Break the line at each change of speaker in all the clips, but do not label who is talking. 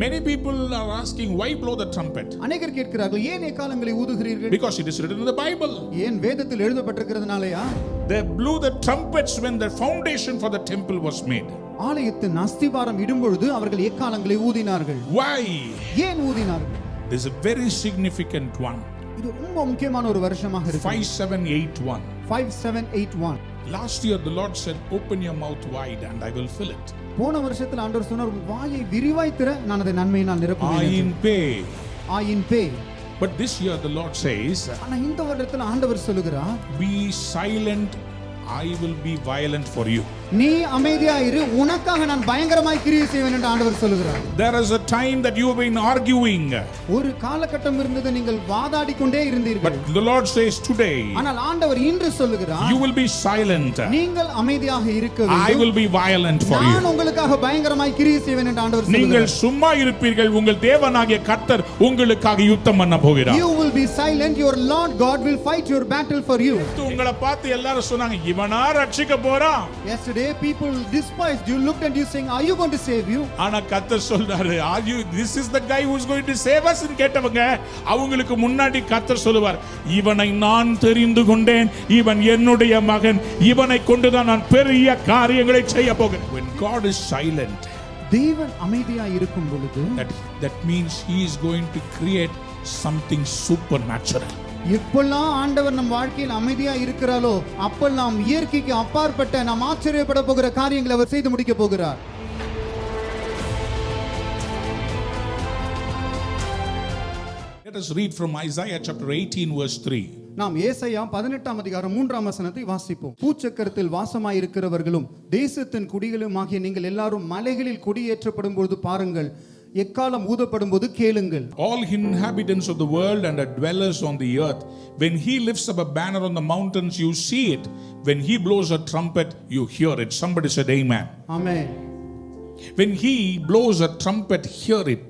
Many people are asking, why blow the trumpet?
அநேகர் கேட்கிறார்கள், ஏன் எக்காலங்களை ஊதுகிறீர்கள்?
Because it is written in the Bible.
ஏன் வேதத்தில் எழுதப்பட்டிருக்கிறதுனாலயா?
They blew the trumpets when the foundation for the temple was made.
ஆலயத்தின் அஸ்திவாரம் இடும்பொழுது அவர்கள் எக்காலங்களை ஊதினார்கள்.
Why?
ஏன் ஊதினார்கள்?
This is a very significant one.
இது ரொம்ப முக்கியமான ஒரு வருஷமாக இருக்கு.
5781.
5781.
Last year the Lord said, open your mouth wide and I will fill it.
போன வருஷத்துல ஆண்டவர் சொன்னார், வாயை விரிவாய் திற, நான் அதை நன்மையினால் நிரப்புவேன்.
Ayin pay.
ஆயின் பே.
But this year the Lord says,
ஆனா இந்த வருடத்துல ஆண்டவர் சொல்லுகிறார்,
be silent, I will be violent for you.
நீ அமைதியா இரு, உனக்காக நான் பயங்கரமாய் கிரியை செய்வேன் என்று ஆண்டவர் சொல்லுகிறார்.
There is a time that you have been arguing.
ஒரு காலகட்டம் இருந்தது நீங்கள் வாதாடி கொண்டே இருந்தீர்கள்.
But the Lord says today,
ஆனால் ஆண்டவர் இன்று சொல்லுகிறார்,
you will be silent.
நீங்கள் அமைதியாக இருக்க வேண்டும்.
I will be violent for you.
நான் உங்களுக்காக பயங்கரமாய் கிரியை செய்வேன் என்று ஆண்டவர் சொல்லுகிறார்.
நீங்கள் சும்மா இருப்பீர்கள், உங்கள் தேவனாகிய கர்த்தர் உங்களுக்காக யுத்தம் பண்ண போகிறார்.
You will be silent, your Lord God will fight your battle for you.
உங்களை பார்த்து எல்லாரும் சொன்னாங்க, இவனா ரட்சிக்க போறான்.
Yesterday people despised you, looked at you saying, are you going to save you?
ஆனா கர்த்தர் சொல்றாரு, are you, this is the guy who is going to save us ன்னு கேட்டவங்க அவங்களுக்கு முன்னாடி கர்த்தர் சொல்லுவார், இவனை நான் தெரிந்து கொண்டேன், இவன் என்னுடைய மகன், இவனை கொண்டுதான் நான் பெரிய காரியங்களை செய்ய போகிறேன். When God is silent,
தேவன் அமைதியா இருக்கும் பொழுது,
that means he is going to create something supernatural.
எப்பெல்லாம் ஆண்டவர் நம் வாழ்க்கையில் அமைதியா இருக்கிறாரோ அப்பெல்லாம் இயற்கைக்கு அப்பாற்பட்ட நாம் ஆச்சரியப்பட போகிற காரியங்களை அவர் செய்து முடிக்க போகிறார்.
Let us read from Isaiah chapter 18 verse 3.
நாம் ஏசாயா 18ஆம் அதிகாரம் 3ஆம் வசனத்தை வாசிப்போம். பூச்சக்கரத்தில் வாசமாய் இருக்கிறவர்களும் தேசத்தின் குடிகளும் ஆகிய நீங்கள் எல்லாரும் மலைகளில் குடியேற்றப்படும் பொழுது பாருங்கள், எக்காலம் ஊதப்படும் போது கேளுங்கள்.
All inhabitants of the world and the dwellers on the earth, when he lifts up a banner on the mountains, you see it. When he blows a trumpet, you hear it. Somebody said amen.
Amen.
When he blows a trumpet, hear it.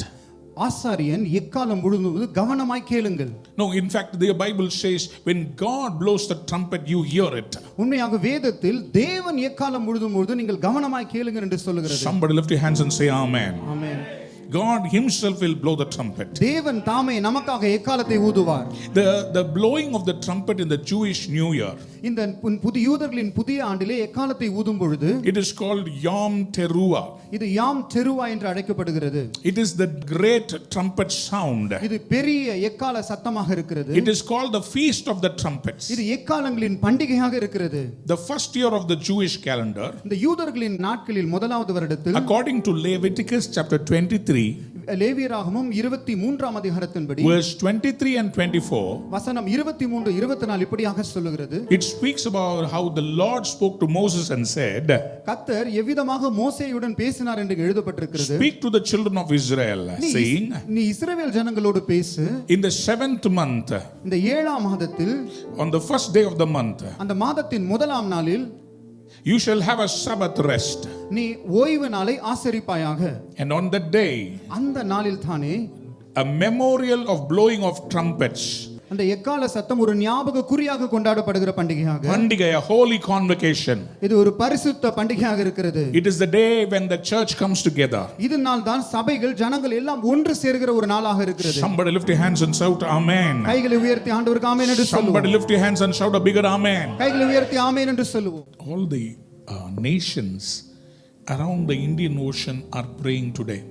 ஆசாரியன் எக்காலம் ஊதும்போது கவனமாய் கேளுங்கள்.
No, in fact the Bible says when God blows the trumpet, you hear it.
உண்மையாக வேதத்தில் தேவன் எக்காலம் ஊதும்போது நீங்கள் கவனமாய் கேளுங்கள் என்று சொல்லுகிறது.
Somebody lift your hands and say amen.
Amen.
God himself will blow the trumpet.
தேவன் தாமே நமக்காக எக்காலத்தை ஊதுவார்.
The blowing of the trumpet in the Jewish New Year,
இந்த புதிய யூதர்களின் புதிய ஆண்டிலே எக்காலத்தை ஊதும் பொழுது,
it is called Yom Teruah.
இது யாம் தெருவா என்று அழைக்கப்படுகிறது.
It is the great trumpet sound.
இது பெரிய எக்கால சத்தமாக இருக்கிறது.
It is called the feast of the trumpets.
இது எக்காலங்களின் பண்டிகையாக இருக்கிறது.
The first year of the Jewish calendar,
இந்த யூதர்களின் நாட்களில் முதலாவது வருடத்தில்,
according to Leviticus chapter 23
லேவியராகமம் 23ஆம் அதிகாரத்தின்படி
verse 23 and 24,
வசனம் 23 24 இப்படியாக சொல்லுகிறது.
it speaks about how the Lord spoke to Moses and said,
கர்த்தர் எவ்விதமாக மோசேயுடன் பேசினார் என்று எழுதப்பட்டிருக்கிறது.
speak to the children of Israel saying,
நீ இஸ்ரவேல் ஜனங்களோடு பேசு,
in the 7th month,
இந்த 7ஆம் மாதத்தில்,
on the first day of the month,
அந்த மாதத்தின் முதலாம் நாளில்,
you shall have a Sabbath rest.
நீ ஓய்வு நாளை ஆசரிப்பாயாக.
And on that day,
அந்த நாளில் தானே
a memorial of blowing of trumpets,
அந்த எக்கால சத்தம் ஒரு ஞாபக குறியாக கொண்டாடப்படுகிற பண்டிகையாக,
பண்டிகை, a holy convocation.
இது ஒரு பரிசுத்த பண்டிகையாக இருக்கிறது.
It is the day when the church comes together.
இதனால் தான் சபைகள் ஜனங்கள் எல்லாம் ஒன்று சேர்கிற ஒரு நாளாக இருக்கிறது.
Somebody lift your hands and shout amen.
கைகளை உயர்த்தி ஆண்டவருக்கு ஆமென் என்று சொல்லுவோம்.
Somebody lift your hands and shout a bigger amen.
கைகளை உயர்த்தி ஆமென் என்று சொல்லுவோம்.
All the nations around the Indian Ocean are praying today.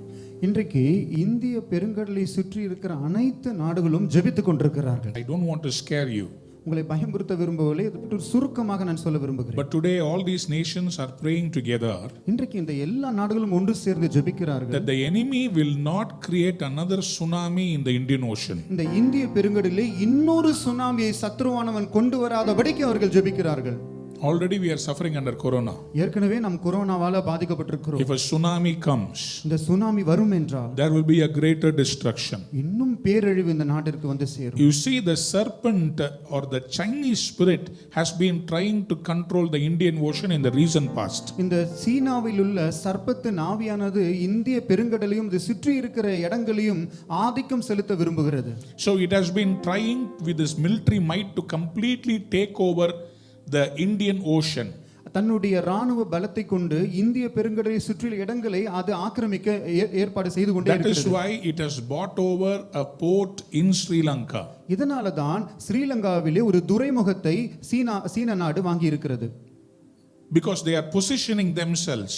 இன்றைக்கு இந்திய பெருங்கடலை சுற்றி இருக்கிற அனைத்து நாடுகளும் ஜெபித்துக் கொண்டிருக்கிறார்கள்.
I don't want to scare you.
உங்களை பயமுறுத்த விரும்பவில்லை, இதை பற்றி சுருக்கமாக நான் சொல்ல விரும்புகிறேன்.
But today all these nations are praying together
இன்றைக்கு இந்த எல்லா நாடுகளும் ஒன்று சேர்ந்து ஜெபிக்கிறார்கள்
that the enemy will not create another tsunami in the Indian Ocean.
இந்த இந்திய பெருங்கடலில் இன்னொரு சுனாமியை சத்ருவானவன் கொண்டு வராதபடிக்கு அவர்கள் ஜெபிக்கிறார்கள்.
Already we are suffering under corona.
ஏற்கனவே நாம் கொரோனாவால பாதிக்கப்பட்டிருக்கிறோம்.
If a tsunami comes,
இந்த சுனாமி வரும் என்றால்
there will be a greater destruction.
இன்னும் பேரழிவு இந்த நாட்டிற்கு வந்து சேரும்.
You see, the serpent or the Chinese spirit has been trying to control the Indian Ocean in the recent past.
இந்த சீனாவில் உள்ள சர்ப்பத்தின் ஆவியானது இந்திய பெருங்கடலையும் இது சுற்றி இருக்கிற இடங்களையும் ஆதிக்கம் செலுத்த விரும்புகிறது.
So it has been trying with this military might to completely take over the Indian Ocean.
தன்னுடைய ராணுவ பலத்தை கொண்டு இந்திய பெருங்கடலை சுற்றியுள்ள இடங்களை அது ஆக்கிரமிக்க ஏற்பாடு செய்து கொண்டே
That is
இருக்கிறது.
why it has bought over a port in Sri Lanka.
இதனால தான் ஸ்ரீலங்காவிலே ஒரு துறைமுகத்தை சீன நாடு வாங்கி இருக்கிறது.
Because they are positioning themselves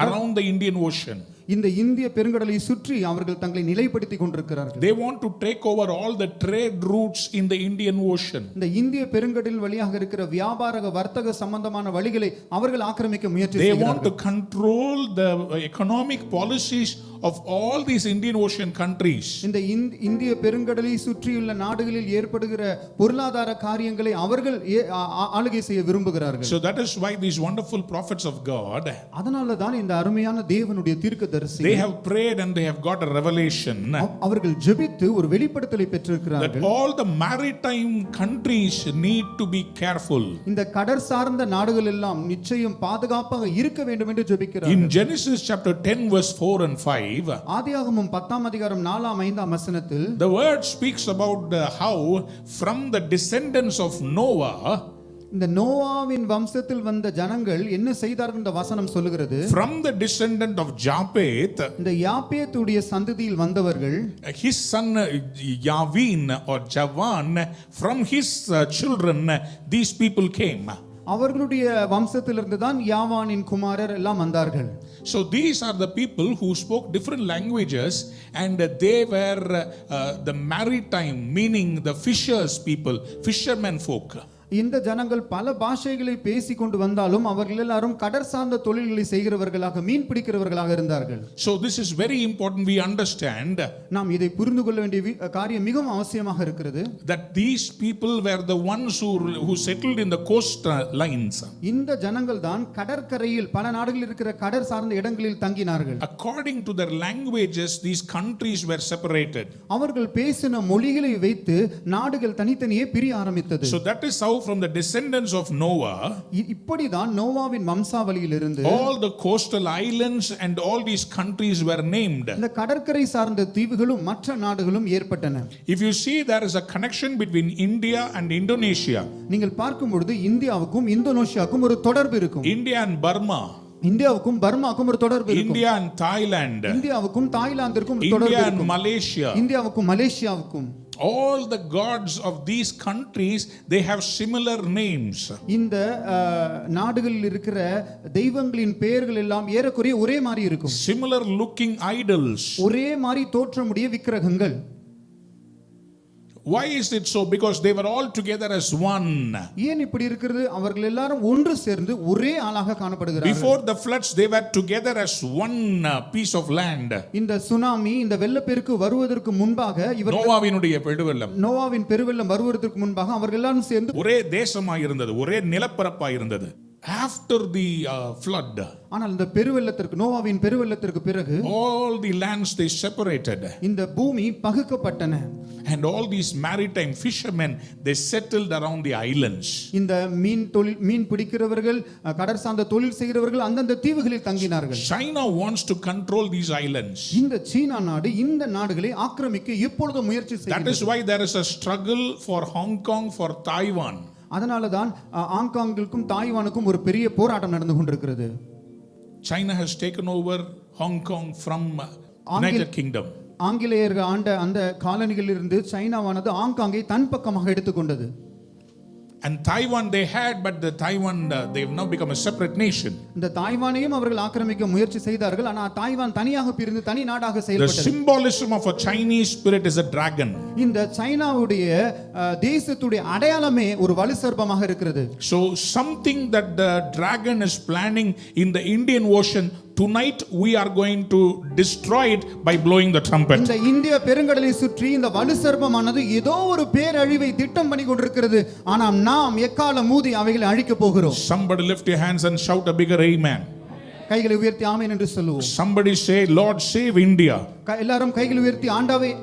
around the Indian Ocean.
இந்த இந்திய பெருங்கடலை சுற்றி அவர்கள் தங்களை நிலைப்படுத்திக் கொண்டிருக்கிறார்கள்.
They want to take over all the trade routes in the Indian Ocean.
இந்த இந்திய பெருங்கடல் வழியாக இருக்கிற வியாபார வர்த்தக சம்பந்தமான வழிகளை அவர்கள் ஆக்கிரமிக்க முயற்சி
They
செய்கிறார்கள்.
want to control the economic policies of all these Indian Ocean countries.
இந்த இந்திய பெருங்கடலை சுற்றியுள்ள நாடுகளில் ஏற்படுகிற பொருளாதார காரியங்களை அவர்கள் ஆளுகை செய்ய விரும்புகிறார்கள்.
So that is why these wonderful prophets of God,
அதனால தான் இந்த அருமையான தேவனுடைய தீர்க்கதரிசி
they have prayed and they have got a revelation
அவர்கள் ஜெபித்து ஒரு வெளிப்படுத்தலை
that
பெற்றிருக்கிறார்கள்.
all the maritime countries need to be careful.
இந்த கடற் சார்ந்த நாடுகள் எல்லாம் நிச்சயம் பாதுகாப்பாக இருக்க வேண்டும் என்று ஜெபிக்கிறார்கள்.
In Genesis chapter 10 verse 4 and 5,
ஆதியாகமம் 10ஆம் அதிகாரம் 4ஆம் 5ஆம் வசனத்தில்
the word speaks about how from the descendants of Noah,
இந்த நோவாவின் வம்சத்தில் வந்த ஜனங்கள் என்ன செய்தார்கள் என்ற வசனம் சொல்லுகிறது.
from the descendant of Japheth,
இந்த யாப்பேத்துடைய சந்ததியில் வந்தவர்கள்,
his son Yavin or Javan, from his children these people came.
அவர்களுடைய வம்சத்திலிருந்து தான் யாவானின் குமாரர் எல்லாம் வந்தார்கள்.
So these are the people who spoke different languages and they were the maritime, meaning the fishers people, fishermen folk.
இந்த ஜனங்கள் பல பாஷைகளை பேசி கொண்டு வந்தாலும் அவர்கள் எல்லாரும் கடற் சார்ந்த தொழில்களை செய்கிறவர்களாக மீன் பிடிக்கிறவர்களாக இருந்தார்கள்.
So this is very important we understand
நாம் இதை புரிந்து கொள்ள வேண்டிய காரியம் மிகவும் அவசியமாக இருக்கிறது.
that these people were the ones who settled in the coast lines.
இந்த ஜனங்கள் தான் கடற்கரையில் பல நாடுகளில் இருக்கிற கடற் சார்ந்த இடங்களில் தங்கினார்கள்.
According to their languages these countries were separated.
அவர்கள் பேசின மொழிகளை வைத்து நாடுகள் தனித்தனியே பிரிய ஆரம்பித்தது.
So that is how from the descendants of Noah,
இப்படிதான் நோவாவின் வம்சாவளியிலிருந்து
all the coastal islands and all these countries were named.
இந்த கடற்கரை சார்ந்த தீவுகளும் மற்ற நாடுகளும் ஏற்பட்டன.
If you see there is a connection between India and Indonesia.
நீங்கள் பார்க்கும் பொழுது இந்தியாவுக்கும் இந்தோனேஷியாவுக்கும் ஒரு தொடர்பு இருக்கும்.
India and Burma.
இந்தியாவுக்கும் பர்மாவுக்கும் ஒரு தொடர்பு இருக்கும்.
India and Thailand.
இந்தியாவுக்கும் தாய்லாந்திற்கும் ஒரு தொடர்பு
India and
இருக்கும்.
Malaysia.
இந்தியாவுக்கும் மலேசியாவுக்கும்.
All the gods of these countries they have similar names.
இந்த நாடுகளில் இருக்கிற தெய்வங்களின் பெயர்கள் எல்லாம் ஏறக்குறைய ஒரே மாதிரி இருக்கும்.
Similar looking idols.
ஒரே மாதிரி தோற்றமுடைய விக்கிரகங்கள்.
Why is it so? Because they were all together as one.
ஏன் இப்படி இருக்குது? அவர்கள் எல்லாரும் ஒன்று சேர்ந்து ஒரே ஆளாக காணப்படுகிறார்கள்.
Before the floods they were together as one piece of land.
இந்த சுனாமி இந்த வெள்ளப்பெருக்கு வருவதற்கு முன்பாக
நோவாவினுடைய பெருவெள்ளம்,
நோவாவின் பெருவெள்ளம் வருவதற்கு முன்பாக அவர்கள் எல்லாரும் சேர்ந்து
ஒரே தேசமாய் இருந்தது, ஒரே நிலப்பரப்பாய் இருந்தது. After the flood,
ஆனால் இந்த பெருவெள்ளத்திற்கு நோவாவின் பெருவெள்ளத்திற்கு பிறகு
all the lands they separated.
இந்த பூமி பகுக்கப்பட்டன.
And all these maritime fishermen they settled around the islands.
இந்த மீன் பிடிக்கிறவர்கள் கடற் சார்ந்த தொழில் செய்கிறவர்கள் அந்தந்த தீவுகளில் தங்கினார்கள்.
China wants to control these islands.
இந்த சீனா நாடு இந்த நாடுகளை ஆக்கிரமிக்க எப்பொழுதும் முயற்சி செய்கிறது.
That is why there is a struggle for Hong Kong, for Taiwan.
அதனால தான் ஹாங்காங்கிற்கும் தாய்வானுக்கும் ஒரு பெரிய போராட்டம் நடந்து கொண்டிருக்கிறது.
China has taken over Hong Kong from United Kingdom.
ஆங்கிலேயர்கள் ஆண்ட அந்த காலனிகளிலிருந்து சைனாவானது ஹாங்காங்கை தன் பக்கமாக எடுத்துக்கொண்டது.
And Taiwan they had, but the Taiwan they have now become a separate nation.
இந்த தாய்வானையும் அவர்கள் ஆக்கிரமிக்க முயற்சி செய்தார்கள். ஆனால் தாய்வான் தனியாக பிரிந்து தனி நாடாக
The
செயல்பட்டது.
symbolism of a Chinese spirit is a dragon.
இந்த சைனாவுடைய தேசத்துடைய அடையாளமே ஒரு வலு சர்ப்பமாக இருக்கிறது.
So something that the dragon is planning in the Indian Ocean, tonight we are going to destroy it by blowing the trumpet.
இந்த இந்திய பெருங்கடலை சுற்றி இந்த வலு சர்ப்பமானது ஏதோ ஒரு பேரழிவை திட்டம் பண்ணி கொண்டிருக்கிறது. ஆனால் நாம் எக்காலம் ஊதி அவைகளை அழிக்க போகிறோம்.
Somebody lift your hands and shout a bigger amen.
கைகளை உயர்த்தி ஆமென் என்று சொல்லுவோம்.
Somebody say, Lord save India.
எல்லாரும் கைகளை உயர்த்தி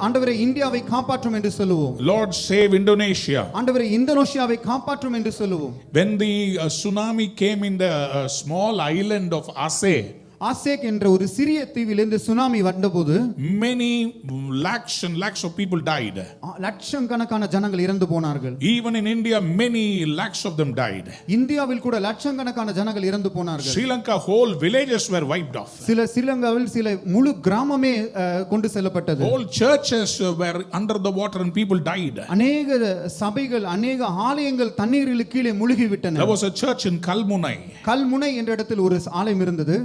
ஆண்டவரே இந்தியாவை காப்பாற்றும் என்று சொல்லுவோம்.
Lord save Indonesia.
ஆண்டவரே இந்தோனேஷியாவை காப்பாற்றும் என்று சொல்லுவோம்.
When the tsunami came in the small island of Aceh,
ஆசேக் என்ற ஒரு சிறிய தீவிலிருந்து சுனாமி வந்தபோது
many lakhs and lakhs of people died.
லட்சக்கணக்கான ஜனங்கள் இறந்து போனார்கள்.
Even in India, many lakhs of them died.
இந்தியாவில் கூட லட்சக்கணக்கான ஜனங்கள் இறந்து போனார்கள்.
Sri Lanka, whole villages were wiped off.
சில ஸ்ரீலங்காவில் சில முழு கிராமமே கொண்டு செல்லப்பட்டது.
Whole churches were under the water and people died.
அநேக சபைகள், அநேக ஆலயங்கள் தண்ணீரில் கீழே முழுகி விட்டன.
There was a church in Kalmunai.
Kalmunai என்ற இடத்தில் ஒரு ஆலயம் இருந்தது.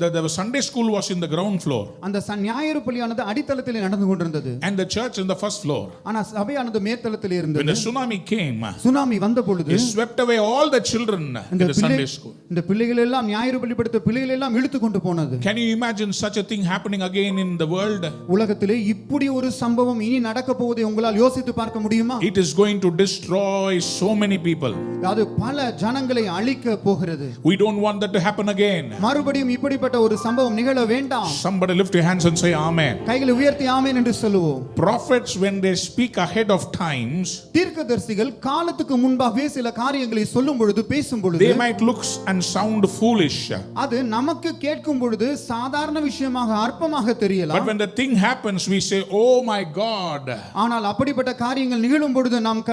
The Sunday school was in the ground floor.
அந்த ஞாயிறு பள்ளியானது அடித்தளத்திலே நடந்து கொண்டிருந்தது.
And the church in the first floor.
ஆனா சபையானது மேல்தளத்திலே இருந்தது.
When the tsunami came,
tsunami வந்த பொழுது
it swept away all the children in the Sunday school.
இந்த பிள்ளைகள் எல்லாம் ஞாயிறு பள்ளி படித்த பிள்ளைகள் எல்லாம் இழுத்து கொண்டு போனது.
Can you imagine such a thing happening again in the world?
உலகத்திலே இப்படி ஒரு சம்பவம் இனி நடக்க போவதை உங்களால் யோசித்து பார்க்க முடியுமா?
It is going to destroy so many people.
அது பல ஜனங்களை அழிக்க போகிறது.
We don't want that to happen again.
மறுபடியும் இப்படிப்பட்ட ஒரு சம்பவம் நிகழ வேண்டாம்.
Somebody lift your hands and say amen.
கைகளை உயர்த்தி ஆமென் என்று சொல்லுவோம்.
Prophets, when they speak ahead of times,
தீர்க்கதரிசிகள் காலத்துக்கு முன்பாகவே சில காரியங்களை சொல்லும் பொழுது, பேசும் பொழுது,
they might look and sound foolish.
அது நமக்கு கேட்கும் பொழுது சாதாரண விஷயமாக அற்பமாக தெரியலாம்.
But when the thing happens, we say, oh my God.
ஆனால் அப்படிப்பட்ட காரியங்கள் நிகழும் பொழுது நாம்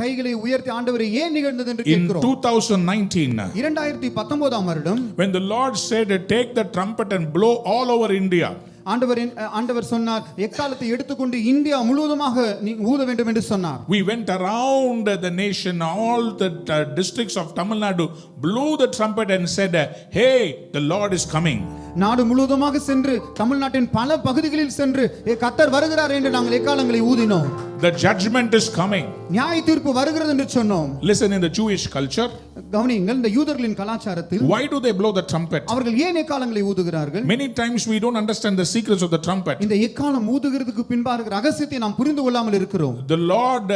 கைகளை உயர்த்தி ஆண்டவரே ஏன் நிகழ்ந்தது என்று கேட்கிறோம்.
In 2019,
2019 வருடம்,
when the Lord said, take the trumpet and blow all over India.
ஆண்டவர் சொன்னார், எக்காலத்தை எடுத்துக்கொண்டு இந்தியா முழுவதுமாக நீ ஊத வேண்டும் என்று சொன்னார்.
We went around the nation, all the districts of Tamil Nadu, blew the trumpet and said, hey, the Lord is coming.
நாடு முழுவதுமாக சென்று தமிழ்நாட்டின் பல பகுதிகளில் சென்று கர்த்தர் வருகிறார் என்று நாங்கள் எக்காலங்களை ஊதினோம்.
The judgment is coming.
நியாய தீர்ப்பு வருகிறது என்று சொன்னோம்.
Listen, in the Jewish culture,
கவனியுங்கள், இந்த யூதர்களின் கலாச்சாரத்தில்
why do they blow the trumpet?
அவர்கள் ஏன் எக்காலங்களை ஊதுகிறார்கள்?
Many times we don't understand the secrets of the trumpet.
இந்த எக்காலம் ஊதுகிறதுக்கு பின்பாக இருக்கிற ரகசியத்தை நாம் புரிந்து கொள்ளாமல் இருக்கிறோம்.
The Lord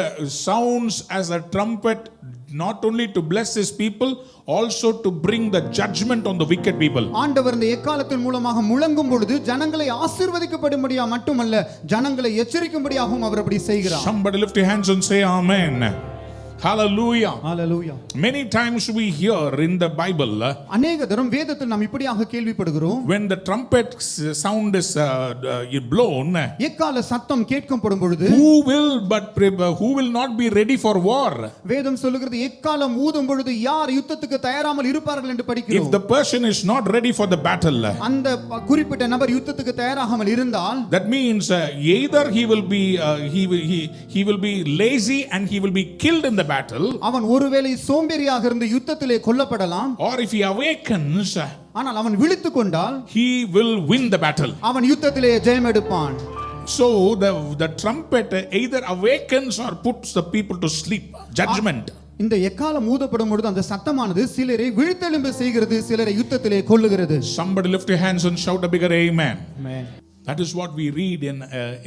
sounds as a trumpet not only to bless his people, also to bring the judgment on the wicked people.
ஆண்டவர் இந்த எக்காலத்தின் மூலமாக முழங்கும் பொழுது ஜனங்களை ஆசீர்வதிக்கப்படும்படியா மட்டுமல்ல, ஜனங்களை எச்சரிக்கும்படியாகவும் அவர் அப்படி செய்கிறார்.
Somebody lift your hands and say amen. Hallelujah.
Hallelujah.
Many times we hear in the Bible,
அநேக தரம் வேதத்தில் நாம் இப்படியாக கேள்விப்படுகிறோம்,
when the trumpet sound is blown,
எக்கால சத்தம் கேட்கப்படும் பொழுது
who will not be ready for war?
வேதம் சொல்லுகிறது, எக்காலம் ஊதும் பொழுது யார் யுத்தத்துக்கு தயாராமல் இருப்பார்கள் என்று படிக்கிறோம்.
If the person is not ready for the battle,
அந்த குறிப்பிட்ட நபர் யுத்தத்துக்கு தயாராகாமல் இருந்தால்,
that means either he will be lazy and he will be killed in the battle,
அவன் ஒருவேளை சோம்பேறியாக இருந்து யுத்தத்திலே கொல்லப்படலாம்,
or if he awakens,
ஆனால் அவன் விழித்துக் கொண்டால்
he will win the battle.
அவன் யுத்தத்திலே ஜெயம் எடுப்பான்.
So the trumpet either awakens or puts the people to sleep. Judgment.
இந்த எக்காலம் ஊதப்படும் பொழுது அந்த சத்தமானது சிலரை விழித்தெழும்ப செய்கிறது, சிலரை யுத்தத்திலே கொல்லுகிறது.
Somebody lift your hands and shout a bigger amen.
Amen.
That is what we read in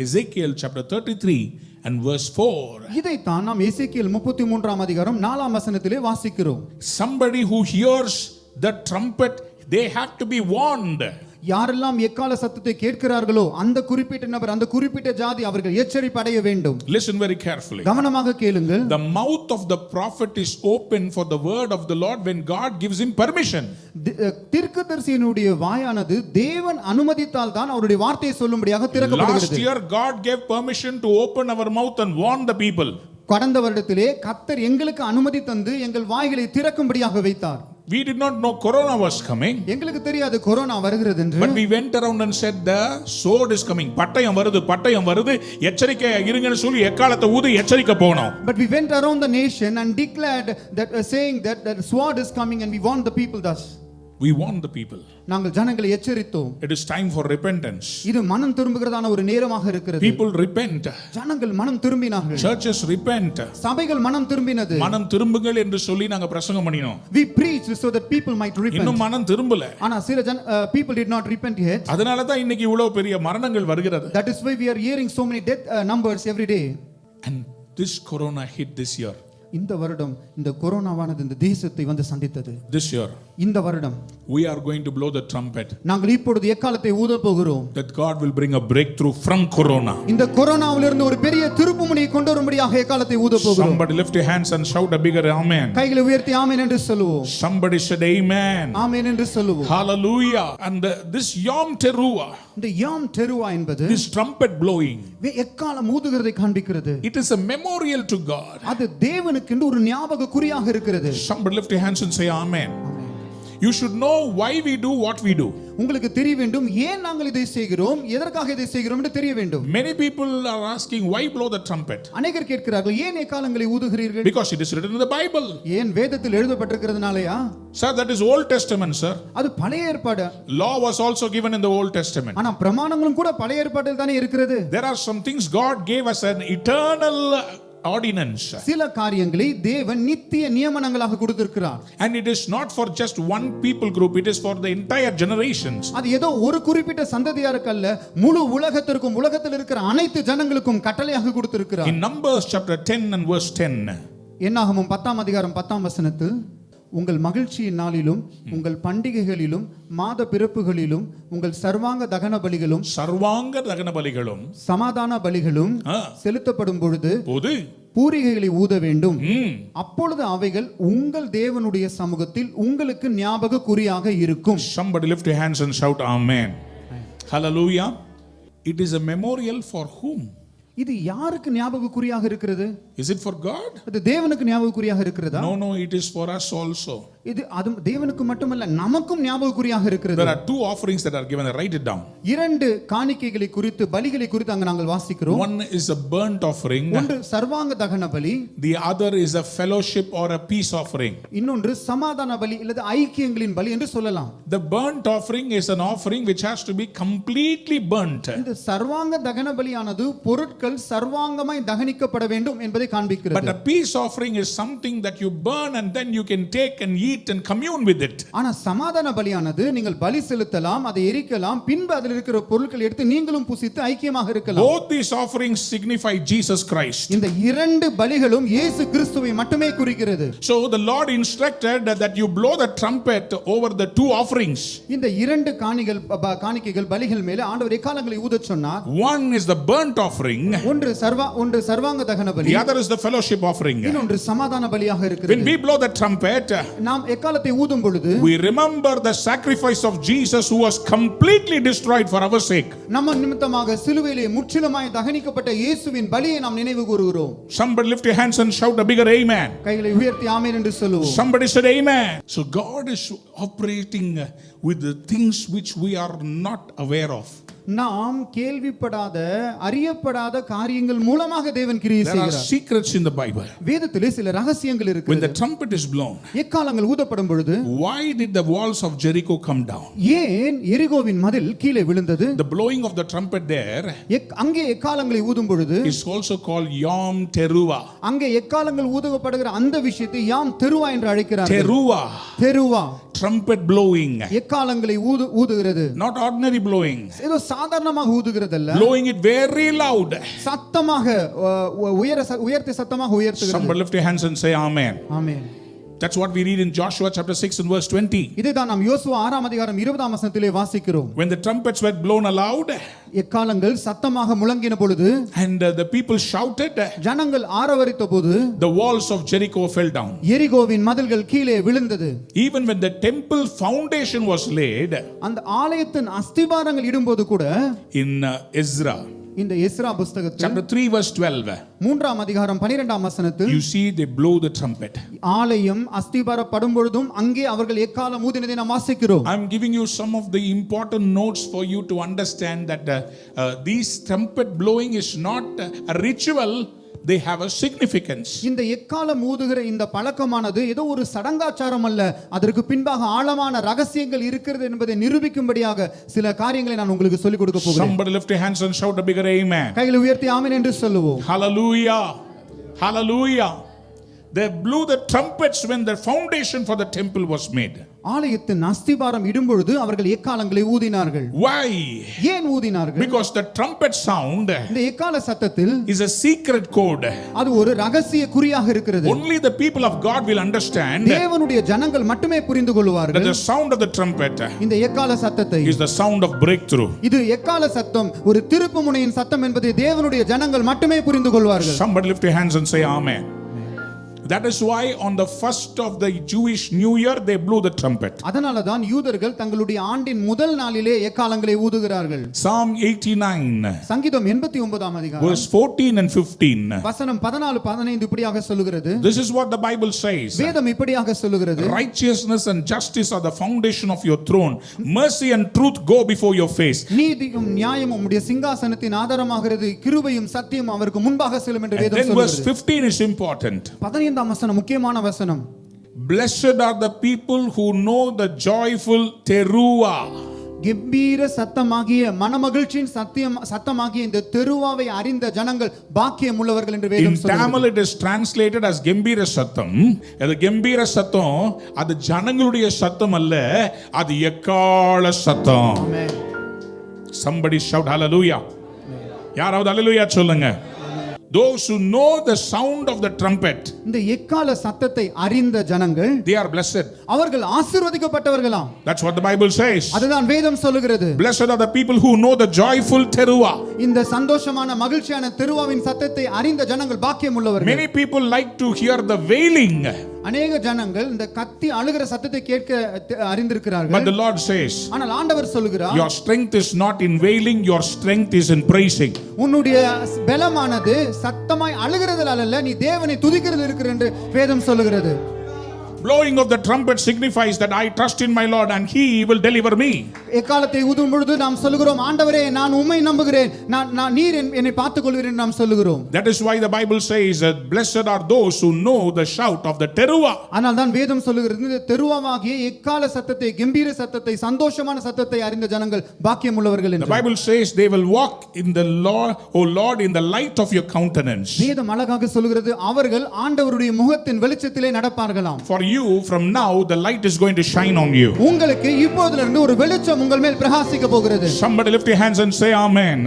Ezekiel chapter 33 and verse 4.
இதைத்தான் நாம் எசேக்கியேல் 33ஆம் அதிகாரம் 4ஆம் வசனத்திலே வாசிக்கிறோம்.
Somebody who hears the trumpet, they have to be warned.
யாரெல்லாம் எக்கால சத்தத்தை கேட்கிறார்களோ அந்த குறிப்பிட்ட நபர், அந்த குறிப்பிட்ட ஜாதி, அவர்கள் எச்சரிப்பு அடைய வேண்டும்.
Listen very carefully.
கவனமாக கேளுங்கள்.
The mouth of the prophet is open for the word of the Lord when God gives him permission.
தீர்க்கதரிசியினுடைய வாயானது தேவன் அனுமதித்தால் தான் அவருடைய வார்த்தையை சொல்லும்படியாக திறக்கப்படுகிறது.
Last year God gave permission to open our mouth and warn the people.
கடந்த வருடத்திலே கர்த்தர் எங்களுக்கு அனுமதி தந்து எங்கள் வாய்களை திறக்கும்படியாக வைத்தார்.
We did not know corona was coming.
எங்களுக்கு தெரியாது கொரோனா வருகிறது என்று.
But we went around and said the sword is coming. பட்டயம் வருது எச்சரிக்கையா இருங்கன்னு சொல்லி எக்காலத்தை ஊதி எச்சரிக்க போனோம்.
But we went around the nation and declared that saying that the sword is coming and we warned the people thus.
We warned the people.
நாங்கள் ஜனங்களை எச்சரித்தோம்.
It is time for repentance.
இது மனம் திரும்புகிறதான ஒரு நேரமாக இருக்கிறது.
People repent.
ஜனங்கள் மனம் திரும்பினார்கள்.
Churches repent.
சபைகள் மனம் திரும்பினது.
மனம் திரும்புங்கள் என்று சொல்லி நாங்க பிரசங்கம் பண்ணினோம்.
We preached so that people might repent.
இன்னும் மனம் திரும்பல.
ஆனா சில people did not repent yet.
அதனால தான் இன்னைக்கு இவ்வளவு பெரிய மரணங்கள் வருகிறது.
That is why we are hearing so many death numbers every day.
And this corona hit this year.
இந்த வருடம் இந்த கொரோனாவானது இந்த தேசத்தை வந்து சந்தித்தது.
This year,
இந்த வருடம்
we are going to blow the trumpet
நாங்கள் இப்பொழுது எக்காலத்தை ஊத போகிறோம்.
that God will bring a breakthrough from corona.
இந்த கொரோனாவிலிருந்து ஒரு பெரிய திருப்புமுனையை கொண்டு வரும்படியாக எக்காலத்தை ஊத போகிறோம்.
Somebody lift your hands and shout a bigger amen.
கைகளை உயர்த்தி ஆமென் என்று சொல்லுவோம்.
Somebody said amen.
ஆமென் என்று சொல்லுவோம்.
Hallelujah. And this Yom Teruah,
இந்த யாம் தெருவா என்பது
this trumpet blowing,
எக்காலம் ஊதுகிறதை காண்பிக்கிறது.
it is a memorial to God.
அது தேவனுக்கு ஒரு ஞாபக குறியாக இருக்கிறது.
Somebody lift your hands and say amen. You should know why we do what we do.
உங்களுக்கு தெரிய வேண்டும் ஏன் நாங்கள் இதை செய்கிறோம், எதற்காக இதை செய்கிறோம் என்று தெரிய வேண்டும்.
Many people are asking why blow the trumpet.
அநேகர் கேட்கிறார்கள் ஏன் எக்காலங்களை ஊதுகிறீர்கள்?
Because it is written in the Bible.
ஏன் வேதத்தில் எழுதப்பட்டிருக்கிறதுனாலயா?
Sir, that is Old Testament, sir.
அது பழைய ஏற்பாடு.
Law was also given in the Old Testament.
ஆனா பிரமாணங்களும் கூட பழைய ஏற்பாட்டில் தானே இருக்கிறது.
There are some things God gave us an eternal ordinance.
சில காரியங்களை தேவன் நித்திய நியமனங்களாக கொடுத்திருக்கிறார்.
And it is not for just one people group, it is for the entire generations.
அது ஏதோ ஒரு குறிப்பிட்ட சந்ததியாருக்கு அல்ல, முழு உலகத்திற்கும் உலகத்தில் இருக்கிற அனைத்து ஜனங்களுக்கும் கட்டளையாக கொடுத்திருக்கிறார்.
In Numbers chapter 10 and verse 10.
என்னாகமம் 10ஆம் அதிகாரம் 10ஆம் வசனத்தில் உங்கள் மகிழ்ச்சியின் நாளிலும் உங்கள் பண்டிகைகளிலும் மாத பிறப்புகளிலும் உங்கள் சர்வாங்க தகன பலிகளும் சமாதான பலிகளும் செலுத்தப்படும் பொழுது பூரிகைகளை ஊத வேண்டும். அப்பொழுது அவைகள் உங்கள் தேவனுடைய சமூகத்தில் உங்களுக்கு ஞாபக குறியாக இருக்கும்.
Somebody lift your hands and shout amen. Hallelujah. It is a memorial for whom?
இது யாருக்கு ஞாபக குறியாக இருக்கிறது?
Is it for God?
அது தேவனுக்கு ஞாபக குறியாக இருக்கிறதா?
No, it is for us also.
இது அது தேவனுக்கு மட்டுமல்ல நமக்கும் ஞாபக குறியாக இருக்கிறது.
There are two offerings that are given. Write it down.
இரண்டு காணிக்கைகளை குறித்து பலிகளை குறித்து அங்க நாங்கள் வாசிக்கிறோம்.
One is a burnt offering.
ஒன்று சர்வாங்க தகன பலி.
The other is a fellowship or a peace offering.
இன்னொன்று சமாதான பலி அல்லது ஐக்கியங்களின் பலி என்று சொல்லலாம்.
The burnt offering is an offering which has to be completely burnt.
இந்த சர்வாங்க தகன பலியானது பொருட்கள் சர்வாங்கமாய் தகனிக்கப்பட வேண்டும் என்பதை காண்பிக்கிறது.
But a peace offering is something that you burn and then you can take and eat and commune with it.
ஆனா சமாதான பலியானது நீங்கள் பலி செலுத்தலாம், அதை எரிக்கலாம், பின்பு அதில் இருக்கிற பொருட்களை எடுத்து நீங்களும் புசித்து ஐக்கியமாக இருக்கலாம்.
Both these offerings signify Jesus Christ.
இந்த இரண்டு பலிகளும் இயேசு கிறிஸ்துவை மட்டுமே குறிக்கிறது.
So the Lord instructed that you blow the trumpet over the two offerings.
இந்த இரண்டு காணிக்கைகள் பலிகள் மேலே ஆண்டவர் எக்காலங்களை ஊதச் சொன்னார்.
One is the burnt offering.
ஒன்று சர்வாங்க தகன பலி.
The other is the fellowship offering.
இன்னொன்று சமாதான பலியாக இருக்கிறது.
When we blow the trumpet,
நாம் எக்காலத்தை ஊதும் பொழுது
we remember the sacrifice of Jesus who was completely destroyed for our sake.
நம்ம நிமித்தமாக சிலுவையிலே முற்றிலுமாய் தகனிக்கப்பட்ட இயேசுவின் பலியை நாம் நினைவு கூறுகிறோம்.
Somebody lift your hands and shout a bigger amen.
கைகளை உயர்த்தி ஆமென் என்று சொல்லுவோம்.
Somebody said amen. So God is operating with the things which we are not aware of.
நாம் கேள்விப்படாத அறியப்படாத காரியங்கள் மூலமாக தேவன் கிரியை செய்கிறார்.
There are secrets in the Bible.
வேதத்திலே சில ரகசியங்கள் இருக்கிறது.
When the trumpet is blown,
எக்காலங்கள் ஊதப்படும் பொழுது
why did the walls of Jericho come down?
ஏன் எரிகோவின் மதில் கீழே விழுந்தது?
The blowing of the trumpet there
அங்கே எக்காலங்களை ஊதும் பொழுது
is also called Yom Teruah.
அங்கே எக்காலங்கள் ஊதப்படுகிற அந்த விஷயத்தை யாம் தெருவா என்று அழைக்கிறார்கள். தெருவா
trumpet blowing.
எக்காலங்களை ஊதுகிறது.
Not ordinary blowing.
ஏதோ சாதாரணமாக ஊதுகிறதல்ல.
Blowing it very loud.
சத்தமாக உயர்த்தி சத்தமாக உயர்த்துகிறது.
Somebody lift your hands and say amen.
Amen.
That's what we read in Joshua chapter 6 and verse 20.
இதைதான் நாம் யோசுவா 6ஆம் அதிகாரம் 20ஆம் வசனத்திலே வாசிக்கிறோம்.
When the trumpets were blown aloud,
எக்காலங்கள் சத்தமாக முழங்கின பொழுது
and the people shouted,
ஜனங்கள் ஆரவரித்த போது
the walls of Jericho fell down.
எரிகோவின் மதில்கள் கீழே விழுந்தது.
Even when the temple foundation was laid,
அந்த ஆலயத்தின் அஸ்திபாரங்கள் இடும்போது கூட
in Ezra
இந்த எஸ்ரா புத்தகத்தில்
chapter 3 verse 12,
3ஆம் அதிகாரம் 12ஆம் வசனத்தில்
you see they blow the trumpet.
ஆலயம் அஸ்திபாரப்படும் பொழுதும் அங்கே அவர்கள் எக்காலம் ஊதினதை நாம் வாசிக்கிறோம்.
I am giving you some of the important notes for you to understand that these trumpet blowing is not a ritual, they have a significance.
இந்த எக்காலம் ஊதுகிற இந்த பழக்கமானது ஏதோ ஒரு சடங்காச்சாரம் அல்ல, அதற்கு பின்பாக ஆழமான ரகசியங்கள் இருக்கிறது என்பதை நிரூபிக்கும்படியாக சில காரியங்களை நான் உங்களுக்கு சொல்லிக் கொடுக்க போகிறேன்.
Somebody lift your hands and shout a bigger amen.
கைகளை உயர்த்தி ஆமென் என்று சொல்லுவோம்.
Hallelujah. Hallelujah. They blew the trumpets when the foundation for the temple was made.
ஆலயத்தின் அஸ்திபாரம் இடும்பொழுது அவர்கள் எக்காலங்களை ஊதினார்கள்.
Why?
ஏன் ஊதினார்கள்?
Because the trumpet sound
இந்த எக்கால சத்தத்தில்
is a secret code.
அது ஒரு ரகசிய குறியாக இருக்கிறது.
Only the people of God will understand
தேவனுடைய ஜனங்கள் மட்டுமே புரிந்து
that
கொள்வார்கள்.
the sound of the trumpet
இந்த எக்கால சத்தத்தை
is the sound of breakthrough.
இது எக்கால சத்தம் ஒரு திருப்புமுனையின் சத்தம் என்பதை தேவனுடைய ஜனங்கள் மட்டுமே புரிந்து கொள்வார்கள்.
Somebody lift your hands and say amen. That is why on the first of the Jewish New Year they blew the trumpet.
அதனால தான் யூதர்கள் தங்களுடைய ஆண்டின் முதல் நாளிலே எக்காலங்களை ஊதுகிறார்கள்.
Psalm 89
சங்கீதம் 89ஆம் அதிகாரம்
verse 14 and 15.
வசனம் 14 15 இப்படியாக சொல்லுகிறது.
This is what the Bible says.
வேதம் இப்படியாக சொல்லுகிறது.
Righteousness and justice are the foundation of your throne. Mercy and truth go before your face.
நீதியும் நியாயமும் உம்முடைய சிங்காசனத்தின் ஆதாரமாகிறது. கிருபையும் சத்தியம் அவருக்கு முன்பாக செல்லும் என்று வேதம்
Then verse
சொல்லுகிறது.
15 is important.
15ஆம் வசனம் முக்கியமான வசனம்.
Blessed are the people who know the joyful teruah.
கம்பீர சத்தமாகிய மனமகிழ்ச்சியின் சத்தமாகிய இந்த தெருவாவை அறிந்த ஜனங்கள் பாக்கியம் உள்ளவர்கள் என்று வேதம்
In
சொல்லுகிறது.
Tamil it is translated as கம்பீர சத்தம். அது கம்பீர சத்தம், அது ஜனங்களுடைய சத்தம் அல்ல, அது எக்கால சத்தம்.
Amen.
Somebody shout hallelujah. யாராவது hallelujah சொல்லுங்க. Those who know the sound of the trumpet,
இந்த எக்கால சத்தத்தை அறிந்த ஜனங்கள்
they are blessed.
அவர்கள் ஆசீர்வதிக்கப்பட்டவர்களாம்.
That's what the Bible says.
அதுதான் வேதம் சொல்லுகிறது.
Blessed are the people who know the joyful teruah.
இந்த சந்தோஷமான மகிழ்ச்சியான தெருவாவின் சத்தத்தை அறிந்த ஜனங்கள் பாக்கியம் உள்ளவர்கள்.
Many people like to hear the wailing,
அநேக ஜனங்கள் இந்த கத்தி அழுகிற சத்தத்தை கேட்க அறிந்திருக்கிறார்கள்.
but the Lord says,
ஆனால் ஆண்டவர் சொல்லுகிறார்,
your strength is not in wailing, your strength is in praising.
உன்னுடைய பலமானது சத்தமாய் அழுகிறதில் அல்ல, நீ தேவனை துதிக்கிறதில் இருக்கிற என்று வேதம் சொல்லுகிறது.
Blowing of the trumpet signifies that I trust in my Lord and he will deliver me.
எக்காலத்தை ஊதும் பொழுது நாம் சொல்லுகிறோம், ஆண்டவரே நான் உம்மை நம்புகிறேன், நான் நீர் என்னை பார்த்துக் கொள்வீர் என்று நாம் சொல்லுகிறோம்.
That is why the Bible says that blessed are those who know the shout of the teruah.
ஆனால் தான் வேதம் சொல்லுகிறது, இந்த தெருவாவாகிய எக்கால சத்தத்தை, கம்பீர சத்தத்தை, சந்தோஷமான சத்தத்தை அறிந்த ஜனங்கள் பாக்கியம் உள்ளவர்கள் என்று.
The Bible says they will walk in the Lord, O Lord, in the light of your countenance.
வேதம் அழகாக சொல்லுகிறது, அவர்கள் ஆண்டவருடைய முகத்தின் வெளிச்சத்திலே நடப்பார்களாம்.
For you from now the light is going to shine on you.
உங்களுக்கு இப்போதிலிருந்து ஒரு வெளிச்சம் உங்கள் மேல் பிரகாசிக்க போகிறது.
Somebody lift your hands and say amen.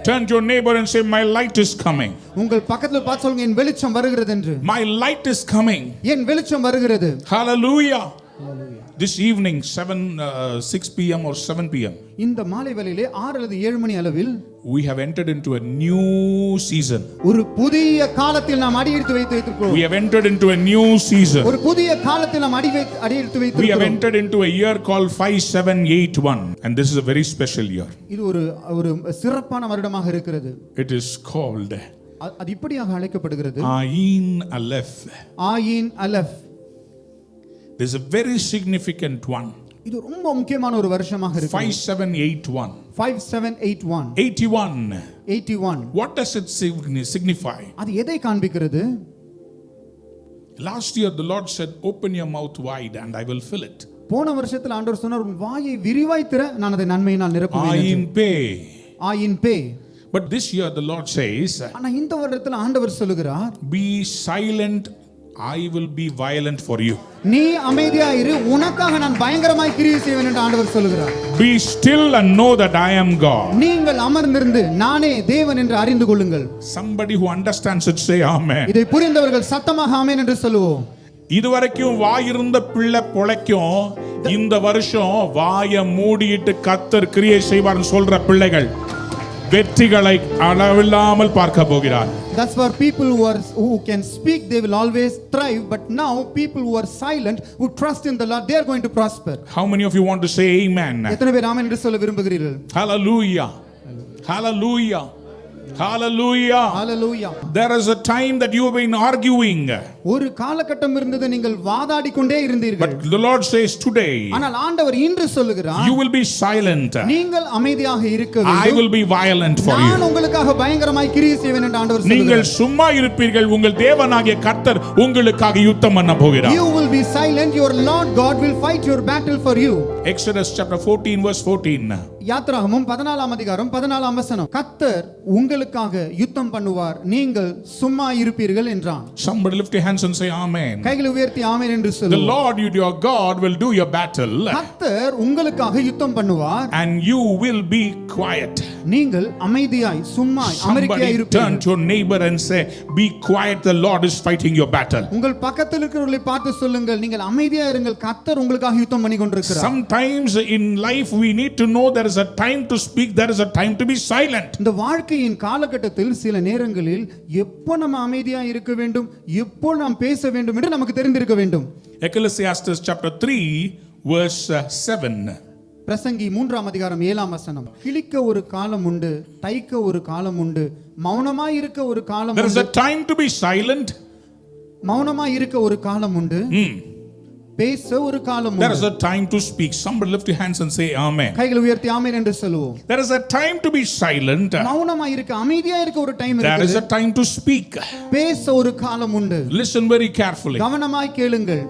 Turn to your neighbor and say my light is coming.
உங்கள் பக்கத்துல பார்த்து சொல்லுங்க, என் வெளிச்சம் வருகிறது என்று.
My light is coming.
என் வெளிச்சம் வருகிறது.
Hallelujah. This evening 6 p.m. or 7 p.m.
இந்த மாலை வேளையிலே 6 அல்லது 7 மணி அளவில்
we have entered into a new season.
ஒரு புதிய காலத்தில் நாம் அடியெடுத்து வைத்திருக்கிறோம்.
We have entered into a new season.
ஒரு புதிய காலத்தில் நாம் அடியெடுத்து வைத்திருக்கிறோம்.
We have entered into a year called 5781 and this is a very special year.
இது ஒரு சிறப்பான வருடமாக இருக்கிறது.
It is called
அது இப்படியாக அழைக்கப்படுகிறது,
Ayin Aleph.
ஆயின் aleph.
This is a very significant one.
இது ரொம்ப முக்கியமான ஒரு வருஷமாக இருக்கு.
5781.
5781.
81. What does it signify?
அது எதை காண்பிக்கிறது?
Last year the Lord said, open your mouth wide and I will fill it.
போன வருஷத்துல ஆண்டவர் சொன்னார், உன் வாயை விரிவாய் திற, நான் அதை நன்மையினால் நிரப்புவேன்.
Ayin Pei.
ஆயின் பே.
But this year the Lord says,
ஆனா இந்த வருடத்துல ஆண்டவர் சொல்லுகிறார்,
be silent, I will be violent for you.
நீ அமைதியா இரு, உனக்காக நான் பயங்கரமாய் கிரியை செய்வேன் என்று ஆண்டவர் சொல்லுகிறார்.
Be still and know that I am God.
நீங்கள் அமர்ந்திருந்து நானே தேவன் என்று அறிந்து கொள்ளுங்கள்.
Somebody who understands it say amen.
இதை புரிந்தவர்கள் சத்தமாக ஆமென் என்று சொல்லுவோம்.
இதுவரைக்கும் வாயிருந்த பிள்ளை பொழைக்கும், இந்த வருஷம் வாயை மூடிட்டு கர்த்தர் கிரியை செய்வார்னு சொல்ற பிள்ளைகள் வெற்றிகளை அளவில்லாமல் பார்க்க போகிறார்.
That's for people who can speak, they will always thrive, but now people who are silent, who trust in the Lord, they are going to prosper.
How many of you want to say amen?
எத்தனை பேர் ஆமென் என்று சொல்ல விரும்புகிறீர்கள்?
Hallelujah. Hallelujah. Hallelujah.
Hallelujah.
There is a time that you have been arguing.
ஒரு காலகட்டம் இருந்தது நீங்கள் வாதாடி கொண்டே இருந்தீர்கள்.
But the Lord says today,
ஆனால் ஆண்டவர் இன்று சொல்லுகிறார்,
you will be silent.
நீங்கள் அமைதியாக இருக்க வேண்டும்.
I will be violent for you.
நான் உங்களுக்காக பயங்கரமாய் கிரியை செய்வேன் என்று ஆண்டவர் சொல்லுகிறார்.
நீங்கள் சும்மா இருப்பீர்கள், உங்கள் தேவனாகிய கர்த்தர் உங்களுக்காக யுத்தம் பண்ண போகிறார்.
You will be silent, your Lord God will fight your battle for you.
Exodus chapter 14 verse 14.
யாத்ராகமம் 14ஆம் அதிகாரம் 14ஆம் வசனம். கர்த்தர் உங்களுக்காக யுத்தம் பண்ணுவார், நீங்கள் சும்மா இருப்பீர்கள் என்றான்.
Somebody lift your hands and say amen.
கைகளை உயர்த்தி ஆமென் என்று
The
சொல்லுவோம்.
Lord your God will do your battle
கர்த்தர் உங்களுக்காக யுத்தம் பண்ணுவார்,
and you will be quiet.
நீங்கள் அமைதியாய் சும்மா அமெரிக்கையாய்
Somebody turn
இருப்பீர்கள்.
to your neighbor and say, be quiet, the Lord is fighting your battle.
உங்கள் பக்கத்தில் இருக்கிறவர்களை பார்த்து சொல்லுங்கள், நீங்கள் அமைதியா இருங்கள், கர்த்தர் உங்களுக்காக யுத்தம் பண்ணி கொண்டிருக்கிறார்.
Sometimes in life we need to know there is a time to speak, there is a time to be silent.
இந்த வாழ்க்கையின் காலகட்டத்தில் சில நேரங்களில் எப்போ நம்ம அமைதியா இருக்க வேண்டும், எப்போ நாம் பேச வேண்டும் என்று நமக்கு தெரிந்திருக்க வேண்டும்.
Ecclesiastes chapter 3 verse 7.
பிரசங்கி 3ஆம் அதிகாரம் 7ஆம் வசனம். கிழிக்க ஒரு காலம் உண்டு, தைக்க ஒரு காலம் உண்டு, மௌனமாய் இருக்க ஒரு காலம்
There is
உண்டு.
a time to be silent.
மௌனமாய் இருக்க ஒரு காலம் உண்டு, பேச ஒரு காலம்
There
உண்டு.
is a time to speak. Somebody lift your hands and say amen.
கைகளை உயர்த்தி ஆமென் என்று சொல்லுவோம்.
There is a time to be silent.
மௌனமாய் இருக்க, அமைதியா இருக்க ஒரு டைம்
There is
இருக்குது.
a time to speak.
பேச ஒரு காலம் உண்டு.
Listen very carefully.
கவனமாய் கேளுங்கள்.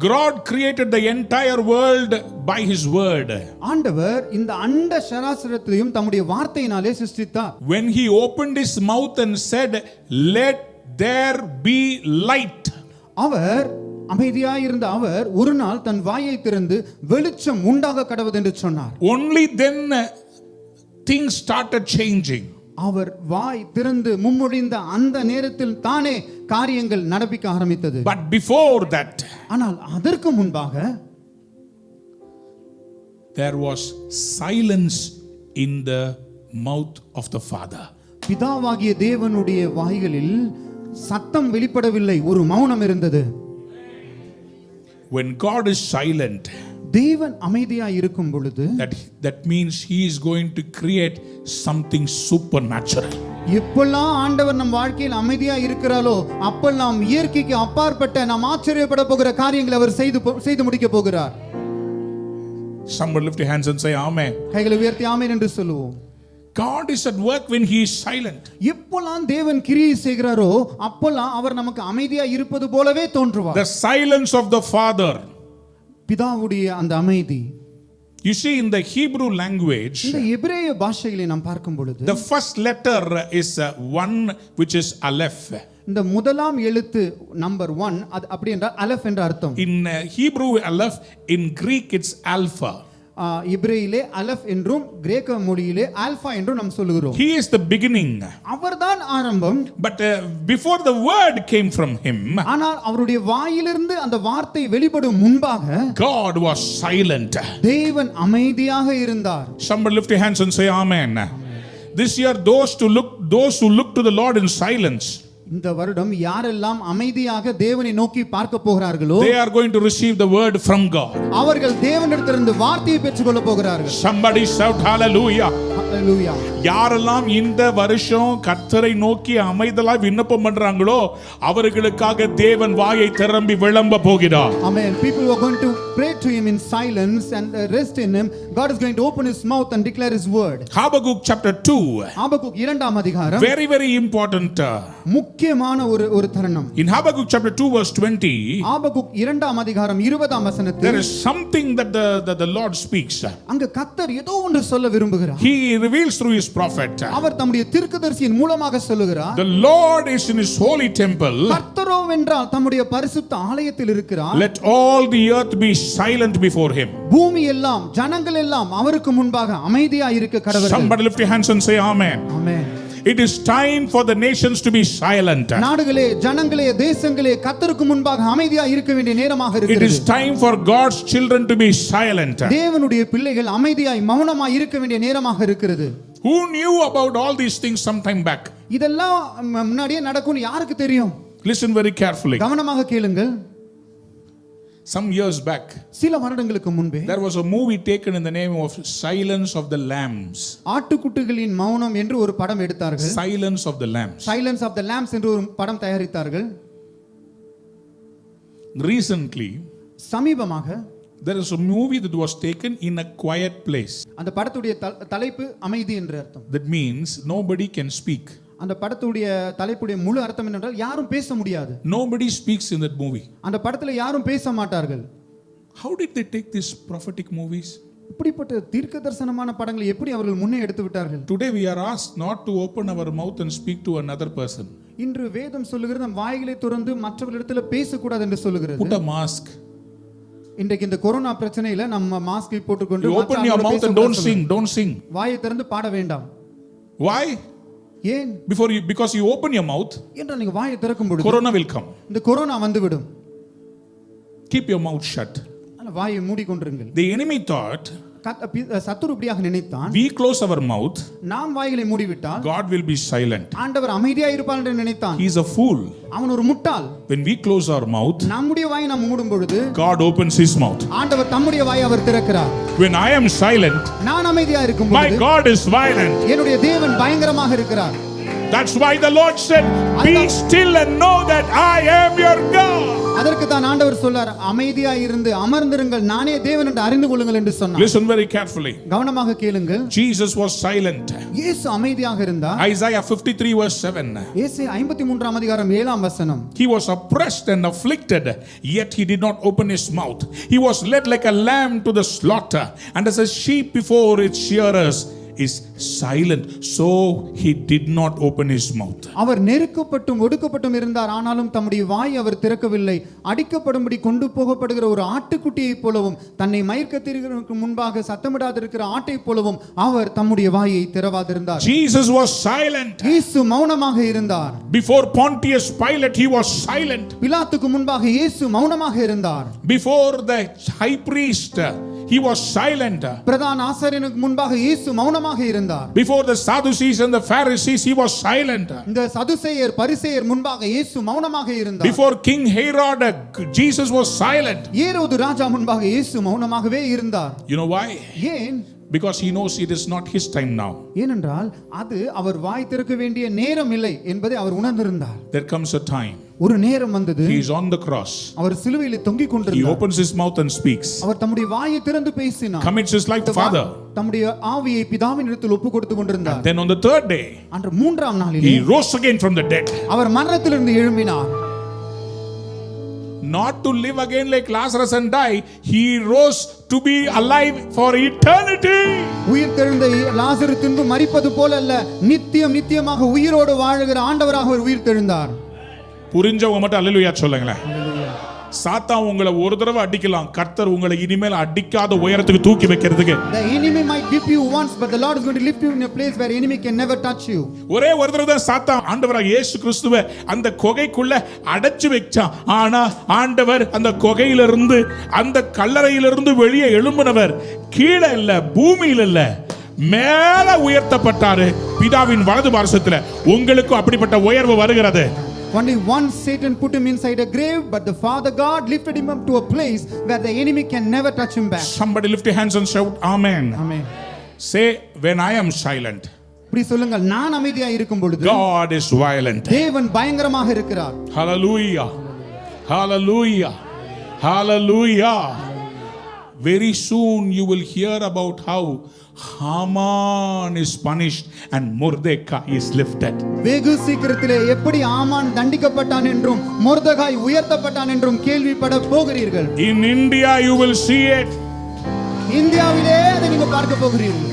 God created the entire world by his word.
ஆண்டவர் இந்த அண்ட சராசரத்தையும் தம்முடைய வார்த்தையினாலே சிருஷ்டித்தார்.
When he opened his mouth and said, let there be light.
அவர் அமைதியாய் இருந்த அவர் ஒரு நாள் தன் வாயை திறந்து வெளிச்சம் உண்டாக கடவுது என்று சொன்னார்.
Only then things started changing.
அவர் வாய் திறந்து முன்மொழிந்த அந்த நேரத்தில் தானே காரியங்கள் நடப்பிக்க ஆரம்பித்தது.
But before that,
ஆனால் அதற்கு முன்பாக
there was silence in the mouth of the Father.
பிதாவாகிய தேவனுடைய வாய்களில் சத்தம் வெளிப்படவில்லை, ஒரு மௌனம் இருந்தது.
When God is silent,
தேவன் அமைதியாய் இருக்கும் பொழுது
that means he is going to create something supernatural.
எப்பெல்லாம் ஆண்டவர் நம் வாழ்க்கையில் அமைதியா இருக்கிறாரோ அப்பெல்லாம் இயற்கைக்கு அப்பாற்பட்ட நாம் ஆச்சரியப்பட போகிற காரியங்களை அவர் செய்து முடிக்க போகிறார்.
Somebody lift your hands and say amen.
கைகளை உயர்த்தி ஆமென் என்று சொல்லுவோம்.
God is at work when he is silent.
எப்பெல்லாம் தேவன் கிரியை செய்கிறாரோ அப்பெல்லாம் அவர் நமக்கு அமைதியா இருப்பது போலவே தோன்றுவார்.
The silence of the Father.
பிதாவுடைய அந்த அமைதி.
You see, in the Hebrew language,
இந்த எபிரேய பாஷையிலே நாம் பார்க்கும் பொழுது
the first letter is one, which is Aleph.
இந்த முதலாம் எழுத்து நம்பர் 1, அது அப்படி என்றால் அலஃப் என்ற அர்த்தம்.
In Hebrew Aleph, in Greek it's Alpha.
இப்ரேயிலே அலஃப் என்றும் கிரேக்க மொழியிலே ஆல்பா என்றும் நாம் சொல்லுகிறோம்.
He is the beginning.
அவர்தான் ஆரம்பம்.
But before the word came from him,
ஆனால் அவருடைய வாயிலிருந்து அந்த வார்த்தை வெளிப்படும் முன்பாக
God was silent.
தேவன் அமைதியாக இருந்தார்.
Somebody lift your hands and say amen. This year, those who look to the Lord in silence,
இந்த வருடம் யாரெல்லாம் அமைதியாக தேவனை நோக்கி பார்க்க போகிறார்களோ
they are going to receive the word from God.
அவர்கள் தேவனிடத்திலிருந்து வார்த்தையை பெற்றுக்கொள்ள போகிறார்கள்.
Somebody shout hallelujah.
Hallelujah.
யாரெல்லாம் இந்த வருஷம் கர்த்தரை நோக்கி அமைதலாய் விண்ணப்பம் பண்றாங்களோ அவர்களுக்காக தேவன் வாயை திறம்பி விளம்ப போகிறார்.
Amen. People who are going to pray to him in silence and rest in him, God is going to open his mouth and declare his word.
Habakkuk chapter 2.
Habakkuk 2ஆம் அதிகாரம்
Very very important.
முக்கியமான ஒரு தருணம்.
In Habakkuk chapter 2 verse 20,
Habakkuk 2ஆம் அதிகாரம் 20ஆம்
there
வசனத்தில்
is something that the Lord speaks.
அங்க கர்த்தர் ஏதோ ஒன்று சொல்ல விரும்புகிறார்.
He reveals through his prophet.
அவர் தம்முடைய தீர்க்கதரிசியின் மூலமாக சொல்லுகிறார்.
The Lord is in his holy temple.
கர்த்தரோ வென்றால் தம்முடைய பரிசுத்த ஆலயத்தில் இருக்கிறார்.
Let all the earth be silent before him.
பூமி எல்லாம் ஜனங்கள் எல்லாம் அவருக்கு முன்பாக அமைதியா இருக்க கடவுள்.
Somebody lift your hands and say amen.
Amen.
It is time for the nations to be silent.
நாடுகளே, ஜனங்களே, தேசங்களே கர்த்தருக்கு முன்பாக அமைதியா இருக்க வேண்டிய நேரமாக
It
இருக்கிறது.
is time for God's children to be silent.
தேவனுடைய பிள்ளைகள் அமைதியாய் மௌனமாய் இருக்க வேண்டிய நேரமாக இருக்கிறது.
Who knew about all these things some time back?
இதெல்லாம் முன்னாடியே நடக்கும்னு யாருக்கு தெரியும்?
Listen very carefully.
கவனமாக கேளுங்கள்.
Some years back,
சில வருடங்களுக்கு முன்பே
there was a movie taken in the name of Silence of the Lambs.
ஆட்டுக்குட்டிகளின் மௌனம் என்று ஒரு படம் எடுத்தார்கள்.
Silence of the Lambs.
Silence of the lambs என்று ஒரு படம் தயாரித்தார்கள்.
Recently,
சமீபமாக
there is a movie that was taken in a quiet place.
அந்த படத்துடைய தலைப்பு அமைதி என்று அர்த்தம்.
That means nobody can speak.
அந்த படத்துடைய தலைப்புடைய முழு அர்த்தம் என்னவென்றால் யாரும் பேச முடியாது.
Nobody speaks in that movie.
அந்த படத்துல யாரும் பேச மாட்டார்கள்.
How did they take these prophetic movies?
இப்படிப்பட்ட தீர்க்க தரிசனமான படங்களை எப்படி அவர்கள் முன்னே எடுத்து விட்டார்கள்?
Today we are asked not to open our mouth and speak to another person.
இன்று வேதம் சொல்லுகிறது நம் வாய்களை திறந்து மற்றவர்களிடத்துல பேசக்கூடாது என்று சொல்லுகிறது.
Put a mask.
இன்றைக்கு இந்த கொரோனா பிரச்சனையில நம்ம மாஸ்கை போட்டுக்கொண்டு
You open your mouth and don't sing.
வாயை திறந்து பாட வேண்டாம்.
Why?
ஏன்?
Because you open your mouth,
என்றால் நீங்க வாயை திறக்கும் பொழுது
corona will come.
இந்த கொரோனா வந்துவிடும்.
Keep your mouth shut.
வாயை மூடிக்கொண்டிருங்கள்.
The enemy thought,
சத்துரு இப்படியாக நினைத்தான்,
we close our mouth,
நாம் வாய்களை மூடிவிட்டால்
God will be silent.
ஆண்டவர் அமைதியாக இருப்பார் என்று நினைத்தான்.
He is a fool.
அவன் ஒரு முட்டாள்.
When we close our mouth,
நம்முடைய வாயை நாம் மூடும் பொழுது
God opens his mouth.
ஆண்டவர் தம்முடைய வாயை அவர் திறக்கிறார்.
When I am silent,
நான் அமைதியாக இருக்கும்
my
பொழுது
God is violent.
என்னுடைய தேவன் பயங்கரமாக இருக்கிறார்.
That's why the Lord said, be still and know that I am your God.
அதற்கு தான் ஆண்டவர் சொல்றார், அமைதியாக இருந்து அமர்ந்திருங்கள், நானே தேவன் என்று அறிந்து கொள்ளுங்கள் என்று சொன்னார்.
Listen very carefully.
கவனமாக கேளுங்கள்.
Jesus was silent.
இயேசு அமைதியாக இருந்தார்.
Isaiah 53 verse 7.
ஏசாயா 53 அதிகாரம் 7 வசனம்.
He was oppressed and afflicted, yet he did not open his mouth. He was led like a lamb to the slaughter, and as a sheep before its shearers is silent, so he did not open his mouth.
அவர் நெருக்கப்பட்டும் ஒடுக்கப்பட்டும் இருந்தார், ஆனாலும் தம்முடைய வாய் அவர் திறக்கவில்லை. அடிக்கப்படும்படி கொண்டு போகப்படுகிற ஒரு ஆட்டுக்குட்டியைப் போலவும் தன்னை மயக்கத்திற்கு முன்பாக சத்தமிடாதிருக்கிற ஆட்டைப் போலவும் அவர் தம்முடைய வாயை திறவாதிருந்தார்.
Jesus was silent.
இயேசு மௌனமாக இருந்தார்.
Before Pontius Pilate he was silent.
பிலாத்துக்கு முன்பாக இயேசு மௌனமாக இருந்தார்.
Before the high priest he was silent.
பிரதான ஆசாரியனுக்கு முன்பாக இயேசு மௌனமாக இருந்தார்.
Before the Sadducees and the Pharisees he was silent.
இந்த சதுசேயர் பரிசேயர் முன்பாக இயேசு மௌனமாக இருந்தார்.
Before King Herod Jesus was silent.
ஏரோது ராஜா முன்பாக இயேசு மௌனமாகவே இருந்தார்.
You know why?
ஏன்?
Because he knows it is not his time now.
ஏனென்றால் அது அவர் வாய் திறக்க வேண்டிய நேரம் இல்லை என்பதை அவர் உணர்ந்திருந்தார்.
There comes a time.
ஒரு நேரம் வந்தது.
He is on the cross.
அவர் சிலுவையில் தொங்கிக்
He
கொண்டிருந்தார்.
opens his mouth and speaks.
அவர் தம்முடைய வாயை திறந்து பேசினார்.
Commits his life to Father.
தம்முடைய ஆவியை பிதாவின் இடத்தில் ஒப்பு கொடுத்து கொண்டிருந்தார்.
Then on the third day,
அன்று மூன்றாம் நாளிலே
he rose again from the dead.
அவர் மரணத்திலிருந்து எழும்பினார்.
Not to live again like Lazarus and die, he rose to be alive for eternity.
உயிர் தெழுந்த லாசரு பின்பு மரிப்பது போல அல்ல, நித்தியமாக உயிரோடு வாழுகிற ஆண்டவராக அவர் உயிர் தெழுந்தார்.
புரிஞ்சவங்க மட்டும் அல்லேலூயா சொல்லுங்களேன். சாத்தான் உங்களை ஒரு தடவை அடிக்கலாம், கர்த்தர் உங்களை இனிமேல் அடிக்காத உயரத்துக்கு தூக்கி வைக்கிறதுக்கு.
The enemy might whip you once, but the Lord is going to lift you in a place where enemy can never touch you.
ஒரே ஒரு தடவை தான் சாத்தான் ஆண்டவராக இயேசு கிறிஸ்துவை அந்த குகைக்குள்ள அடைச்சு வச்சான். ஆனா ஆண்டவர் அந்த குகையிலிருந்து அந்த கல்லறையிலிருந்து வெளியே எழும்பினவர் கீழே இல்ல, பூமியில இல்ல, மேல உயர்த்தப்பட்டாரு பிதாவின் வலது பார்சத்துல. உங்களுக்கு அப்படிப்பட்ட உயர்வு வருகிறது.
Only one Satan put him inside a grave, but the Father God lifted him up to a place where the enemy can never touch him back.
Somebody lift your hands and shout amen.
Amen.
Say, when I am silent,
இப்படி சொல்லுங்கள், நான் அமைதியாக இருக்கும் பொழுது
God is violent.
தேவன் பயங்கரமாக இருக்கிறார்.
Hallelujah. Hallelujah. Hallelujah. Very soon you will hear about how Haman is punished and Mordecai is lifted.
வெகு சீக்கிரத்திலே எப்படி ஆமான் தண்டிக்கப்பட்டான் என்றும் மொர்தெகாய் உயர்த்தப்பட்டான் என்றும் கேள்விப்பட போகிறீர்கள்.
In India you will see it.
இந்தியாவிலே அதை நீங்க பார்க்க போகிறீர்கள்.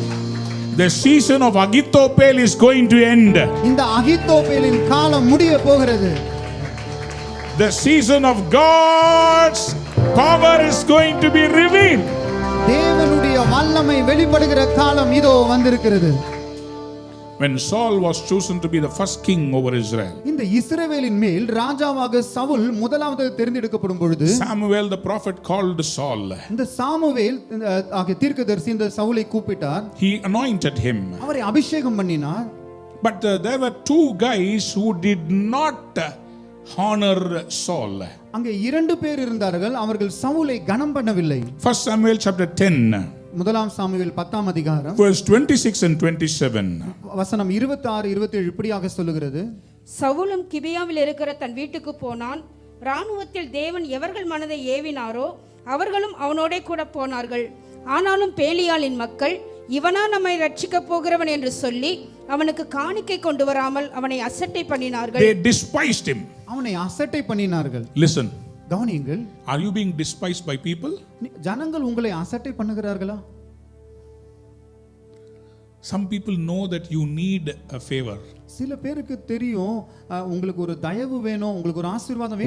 The season of Ahithophel is going to end.
இந்த அகித்தோப்பேலின் காலம் முடிய போகிறது.
The season of God's power is going to be revealed.
தேவனுடைய வல்லமை வெளிப்படுகிற காலம் இதோ வந்திருக்கிறது.
When Saul was chosen to be the first king over Israel,
இந்த இஸ்ரவேலின் மேல் ராஜாவாக சவுல் முதலாவது தேர்ந்தெடுக்கப்படும் பொழுது
Samuel the prophet called Saul.
இந்த சாமுவேல் ஆகிய தீர்க்கதரிசி இந்த சவுலை கூப்பிட்டார்.
He anointed him.
அவரை அபிஷேகம் பண்ணினார்.
But there were two guys who did not honor Saul.
அங்கே இரண்டு பேர் இருந்தார்கள், அவர்கள் சவுலை கனம் பண்ணவில்லை.
1 Samuel chapter 10
முதலாம் சாமுவேல் 10ஆம் அதிகாரம்
verse 26 and 27.
வசனம் 26 27 இப்படியாக சொல்லுகிறது.
சவுலும் கிபியாவில் இருக்கிற தன் வீட்டுக்கு போனான். ராணுவத்தில் தேவன் எவர்கள் மனதை ஏவினாரோ அவர்களும் அவனோடே கூட போனார்கள். ஆனாலும் பேலியாளின் மக்கள் இவனா நம்மை ரட்சிக்க போகிறவன் என்று சொல்லி அவனுக்கு காணிக்கை கொண்டு வராமல் அவனை அசட்டை பண்ணினார்கள்.
They despised him.
அவனை அசட்டை பண்ணினார்கள்.
Listen.
கவனியுங்கள்.
Are you being despised by people?
ஜனங்கள் உங்களை அசட்டை பண்ணுகிறார்களா?
Some people know that you need a favor.
சில பேருக்கு தெரியும் உங்களுக்கு ஒரு தயவு வேணும், உங்களுக்கு ஒரு ஆசீர்வாதம்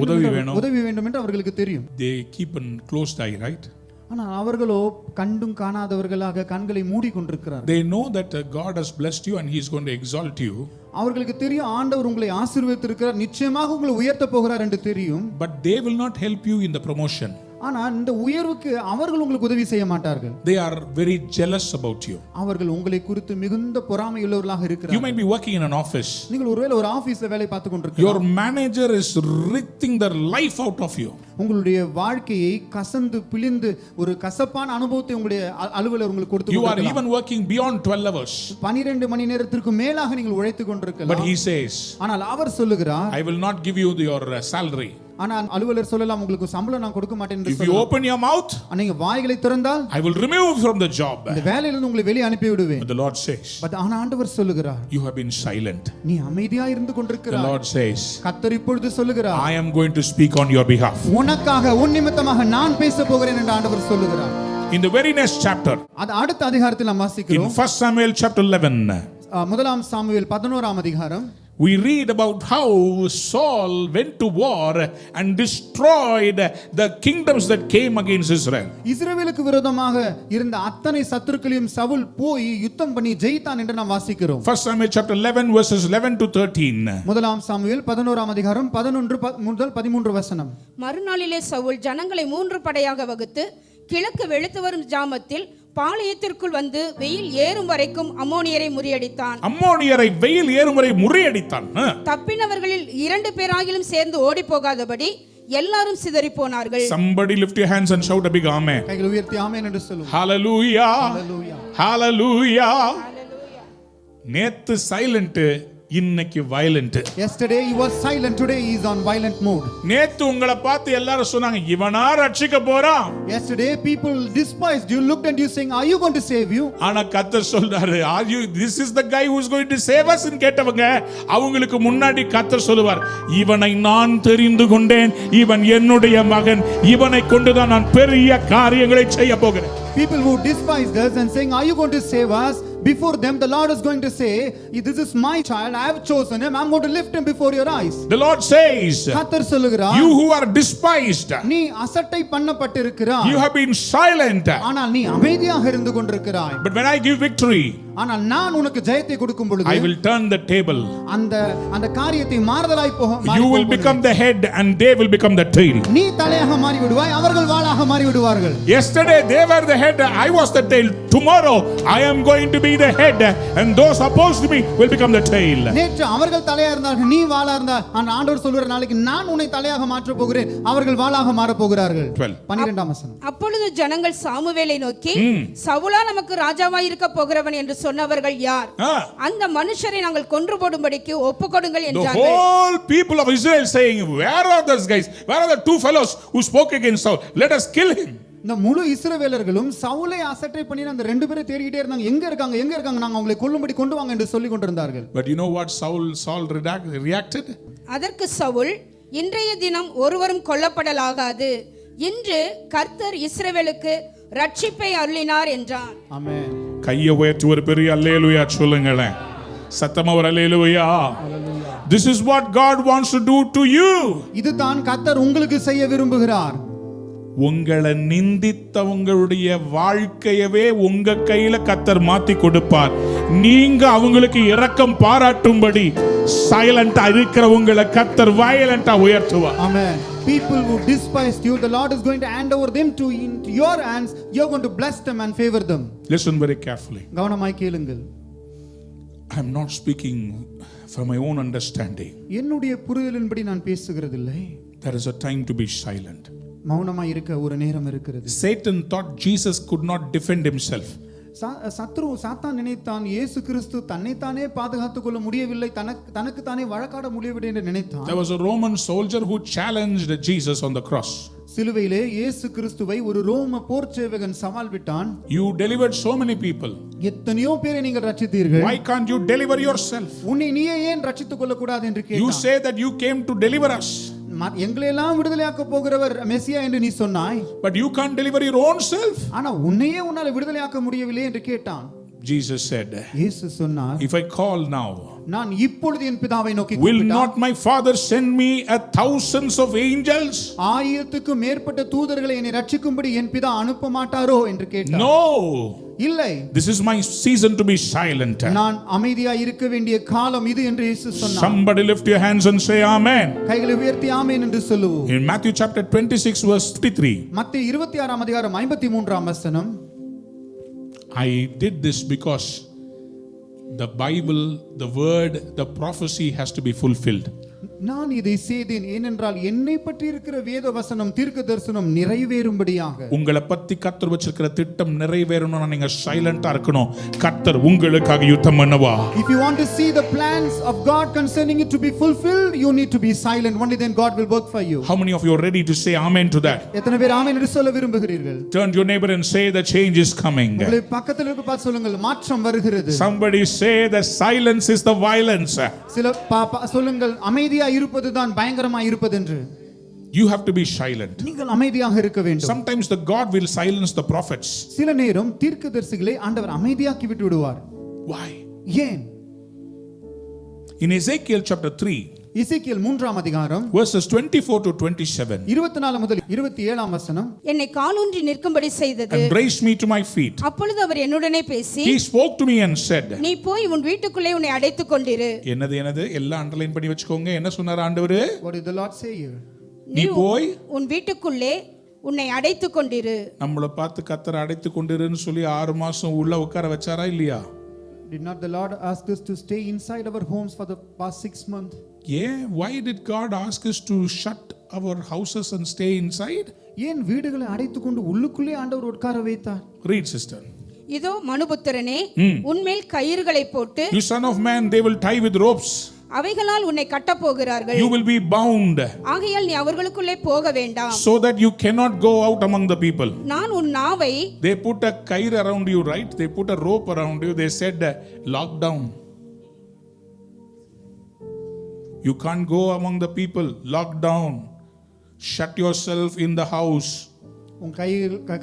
உதவி வேண்டும் என்று அவர்களுக்கு தெரியும்.
They keep a closed eye, right?
ஆனா அவர்களோ கண்டும் காணாதவர்களாக கண்களை மூடி கொண்டிருக்கிறார்கள்.
They know that God has blessed you and he is going to exalt you.
அவர்களுக்கு தெரியும் ஆண்டவர் உங்களை ஆசீர்வதித்திருக்கிறார், நிச்சயமாக உங்களை உயர்த்த போகிறார் என்று தெரியும்.
But they will not help you in the promotion.
ஆனா இந்த உயர்வுக்கு அவர்கள் உங்களுக்கு உதவி செய்ய மாட்டார்கள்.
They are very jealous about you.
அவர்கள் உங்களை குறித்து மிகுந்த பொறாமையுள்ளவர்களாக இருக்கிறார்கள்.
You might be working in an office.
நீங்கள் ஒருவேளை ஒரு ஆபீஸ்ல வேலை பார்த்து கொண்டிருக்கிறீர்கள்.
Your manager is ripping the life out of you.
உங்களுடைய வாழ்க்கையை கசந்து பிழிந்து ஒரு கசப்பான அனுபவத்தை உங்களுடைய அலுவலர் உங்களுக்கு கொடுத்து
You are even working beyond 12 hours.
12 மணி நேரத்திற்கு மேலாக நீங்கள் உழைத்துக் கொண்டிருக்கலாம்.
But he says,
ஆனால் அவர் சொல்லுகிறார்,
I will not give you your salary.
ஆனா அலுவலர் சொல்லலாம், உங்களுக்கு சம்பளம் நான் கொடுக்க மாட்டேன் என்று
If you open your mouth,
நீங்க வாய்களை திறந்தால்
I will remove from the job.
இந்த வேலையிலிருந்து உங்களை வெளியே அனுப்பி விடுவேன்.
But the Lord says,
but ஆனா ஆண்டவர் சொல்லுகிறார்,
you have been silent.
நீ அமைதியா இருந்து
The
கொண்டிருக்கிறாய்.
Lord says,
கர்த்தர் இப்பொழுது சொல்லுகிறார்,
I am going to speak on your behalf.
உனக்காக உன் நிமித்தமாக நான் பேச போகிறேன் என்று ஆண்டவர் சொல்லுகிறார்.
In the very next chapter,
அது அடுத்த அதிகாரத்தில் நாம்
in
வாசிக்கிறோம்.
1 Samuel chapter 11,
முதலாம் சாமுவேல் 11ஆம் அதிகாரம்,
we read about how Saul went to war and destroyed the kingdoms that came against Israel.
இஸ்ரவேலுக்கு விரோதமாக இருந்த அத்தனை சத்துருக்களையும் சவுல் போய் யுத்தம் பண்ணி ஜெயித்தான் என்று நாம் வாசிக்கிறோம்.
1 Samuel chapter 11 verses 11 to 13.
முதலாம் சாமுவேல் 11ஆம் அதிகாரம் 11 முதல் 13 வசனம்.
மறுநாளிலே சவுல் ஜனங்களை 3 படையாக வகுத்து கிழக்கு வெளுத்து வரும் ஜாமத்தில் பாளையத்திற்குள் வந்து வெயில் ஏறும் வரைக்கும் அம்மோனியரை முறியடித்தான்.
அம்மோனியரை வெயில் ஏறும் வரை முறியடித்தான்.
தப்பினவர்களில் 2 பேராகிலும் சேர்ந்து ஓடி போகாதபடி எல்லாரும் சிதறி போனார்கள்.
Somebody lift your hands and shout a big amen.
கைகளை உயர்த்தி ஆமென் என்று சொல்லுங்க.
Hallelujah.
Hallelujah.
Hallelujah. நேத்து சைலண்ட், இன்னைக்கு violent.
Yesterday he was silent, today he is on violent mode.
நேத்து உங்களை பார்த்து எல்லாரும் சொன்னாங்க, இவனா ரட்சிக்க போறான்.
Yesterday people despised you, looked at you saying, are you going to save you?
ஆனா கர்த்தர் சொல்றாரு, are you, this is the guy who is going to save us ன்னு கேட்டவங்க அவங்களுக்கு முன்னாடி கர்த்தர் சொல்லுவார், இவனை நான் தெரிந்து கொண்டேன், இவன் என்னுடைய மகன், இவனை கொண்டுதான் நான் பெரிய காரியங்களை செய்ய போகிறேன்.
People who despised us and saying, are you going to save us? Before them the Lord is going to say, this is my child, I have chosen him, I am going to lift him before your eyes.
The Lord says,
கர்த்தர் சொல்லுகிறார்,
you who are despised,
நீ அசட்டை பண்ணப்பட்டிருக்கிறாய்,
you have been silent,
ஆனால் நீ அமைதியாக இருந்து கொண்டிருக்கிறாய்.
but when I give victory,
ஆனால் நான் உனக்கு ஜெயத்தை கொடுக்கும் பொழுது
I will turn the table.
அந்த காரியத்தை மாறுதலாய்
You will become the head and they will become the tail.
நீ தலையாக மாறி விடுவாய், அவர்கள் வாளாக மாறி விடுவார்கள்.
Yesterday they were the head, I was the tail. Tomorrow I am going to be the head and those opposed to me will become the tail.
நேற்று அவர்கள் தலையா இருந்தார்கள், நீ வாளா இருந்தா, ஆனா ஆண்டவர் சொல்றார், நாளைக்கு நான் உன்னை தலையாக மாற்ற போகிறேன், அவர்கள் வாளாக மாற போகிறார்கள். 12ஆம் வசனம்.
அப்பொழுது ஜனங்கள் சாமுவேலை நோக்கி, சவுலா நமக்கு ராஜாவாய் இருக்க போகிறவன் என்று சொன்னவர்கள் யார்? அந்த மனுஷரை நாங்கள் கொன்று போடும்படிக்கு ஒப்புக்கொடுங்கள் என்றார்கள்.
The whole people of Israel saying, where are those guys? Where are the 2 fellows who spoke against Saul? Let us kill him.
இந்த முழு இஸ்ரவேலர்களும் சவுலை அசட்டை பண்ணி அந்த 2 பேரை தேடிட்டே இருந்தாங்க, எங்க இருக்காங்க, நாங்க அவங்களை கொல்லும்படி கொண்டு வாங்க என்று சொல்லி கொண்டிருந்தார்கள்.
But you know what Saul reacted?
அதற்கு சவுல், இன்றைய தினம் ஒருவரும் கொல்லப்படலாகாது, இன்று கர்த்தர் இஸ்ரவேலுக்கு ரட்சிப்பை அருளினார் என்றான்.
ஆமென்.
கையை உயர்த்தி ஒரு பெரிய அல்லேலூயா சொல்லுங்களேன். சத்தமா ஒரு அல்லேலூயா. This is what God wants to do to you.
இதுதான் கர்த்தர் உங்களுக்கு செய்ய விரும்புகிறார்.
உங்களை நிந்தித்தவங்களுடைய வாழ்க்கையவே உங்க கையில கர்த்தர் மாத்தி கொடுப்பார். நீங்க அவங்களுக்கு இரக்கம் பாராட்டும்படி சைலண்டா இருக்கிற உங்களை கர்த்தர் வயலண்டா உயர்த்துவார்.
Amen. People who despised you, the Lord is going to hand over them to into your hands. You are going to bless them and favor them.
Listen very carefully.
கவனமாய் கேளுங்கள்.
I am not speaking from my own understanding.
என்னுடைய புரிதலின்படி நான் பேசுகிறதில்லை.
There is a time to be silent.
மௌனமாய் இருக்க ஒரு நேரம் இருக்கிறது.
Satan thought Jesus could not defend himself.
சாத்தான் நினைத்தான் இயேசு கிறிஸ்து தன்னைத்தானே பாதுகாத்துக் கொள்ள முடியவில்லை, தனக்கு தானே வழக்காட முடியவில்லை என்று நினைத்தான்.
There was a Roman soldier who challenged Jesus on the cross.
சிலுவையிலே இயேசு கிறிஸ்துவை ஒரு ரோம போர் சேவகன் சவால் விட்டான்.
You delivered so many people.
எத்தனையோ பேரை நீங்கள் ரட்சித்தீர்கள்.
Why can't you deliver yourself?
உன்னை நீயே ஏன் ரட்சித்துக் கொள்ள கூடாது என்று கேட்டான்.
You say that you came to deliver us.
எங்களெல்லாம் விடுதலையாக்க போகிறவர் மெசியா என்று நீ சொன்னாய்.
But you can't deliver your own self.
ஆனா உன்னையே உன்னால விடுதலையாக்க முடியவில்லை என்று கேட்டான்.
Jesus said,
இயேசு சொன்னார்,
if I call now,
நான் இப்பொழுது என் பிதாவை நோக்கி
will
கூப்பிட்டால்
not my Father send me a thousands of angels?
1000க்கு மேற்பட்ட தூதர்களை என்னை ரட்சிக்கும்படி என் பிதா அனுப்ப மாட்டாரோ என்று கேட்டார்.
No.
இல்லை,
This is my season to be silent.
நான் அமைதியாய் இருக்க வேண்டிய காலம் இது என்று இயேசு சொன்னார்.
Somebody lift your hands and say amen.
கைகளை உயர்த்தி ஆமென் என்று சொல்லுவோம்.
In Matthew chapter 26 verse 33.
மத்தேயு 26ஆம் அதிகாரம் 53ஆம் வசனம்.
I did this because the Bible, the word, the prophecy has to be fulfilled.
நான் இதை செய்தேன் ஏனென்றால் என்னை பற்றி இருக்கிற வேத வசனம் தீர்க்க தரிசனம் நிறைவேறும்படியாக.
உங்களை பத்தி கர்த்தர் வச்சிருக்கிற திட்டம் நிறைவேறணும்னா நீங்க சைலண்டா இருக்கணும். கர்த்தர் உங்களுக்காக யுத்தம் பண்ணுவா.
If you want to see the plans of God concerning it to be fulfilled, you need to be silent. Only then God will work for you.
How many of you are ready to say amen to that?
எத்தனை பேர் ஆமென் என்று சொல்ல விரும்புகிறீர்கள்?
Turn to your neighbor and say the change is coming.
உங்களை பக்கத்தில் இருக்க பார்த்து சொல்லுங்கள், மாற்றம் வருகிறது.
Somebody say the silence is the violence.
சில சொல்லுங்கள், அமைதியா இருப்பதுதான் பயங்கரமா இருப்பது என்று.
You have to be silent.
நீங்கள் அமைதியாக இருக்க வேண்டும்.
Sometimes the God will silence the prophets.
சில நேரம் தீர்க்கதரிசிகளை ஆண்டவர் அமைதியாக்கி விட்டு விடுவார்.
Why?
ஏன்?
In Ezekiel chapter 3
எசேக்கியேல் 3ஆம் அதிகாரம்
verses 24 to 27,
24 முதல் 27ஆம் வசனம்.
என்னை காலூன்றி நிற்கும்படி செய்தது.
and raised me to my feet.
அப்பொழுது அவர் என்னுடனே பேசி,
He spoke to me and said,
நீ போய் உன் வீட்டுக்குள்ளே உன்னை அடைத்துக் கொண்டிரு.
என்னது எல்லாம் அண்டர்லைன் பண்ணி வச்சுக்கோங்க. என்ன சொன்னார் ஆண்டவரே?
What did the Lord say here?
நீ போய்
உன் வீட்டுக்குள்ளே உன்னை அடைத்துக் கொண்டிரு.
நம்மளை பார்த்து கர்த்தர் அடைத்து கொண்டிருன்னு சொல்லி 6 மாசம் உள்ள உட்கார வச்சாரா இல்லையா?
Did not the Lord ask us to stay inside our homes for the past 6 months?
Yeah, why did God ask us to shut our houses and stay inside?
ஏன் வீடுகளை அடைத்துக்கொண்டு உள்ளுக்குள்ளே ஆண்டவர் உட்கார வைத்தார்?
Read, sister.
இதோ மனுபுத்திரனே, உன்மேல் கயிறுகளை போட்டு,
You son of man, they will tie with ropes.
அவைகளால் உன்னை கட்டப் போகிறார்கள்.
You will be bound,
ஆகையால் நீ அவர்களுக்குள்ளே போக வேண்டாம்.
so that you cannot go out among the people.
நான் உன் நாவை,
They put a kair around you, right? They put a rope around you. They said, lock down. You can't go among the people. Lock down. Shut yourself in the house.
உன்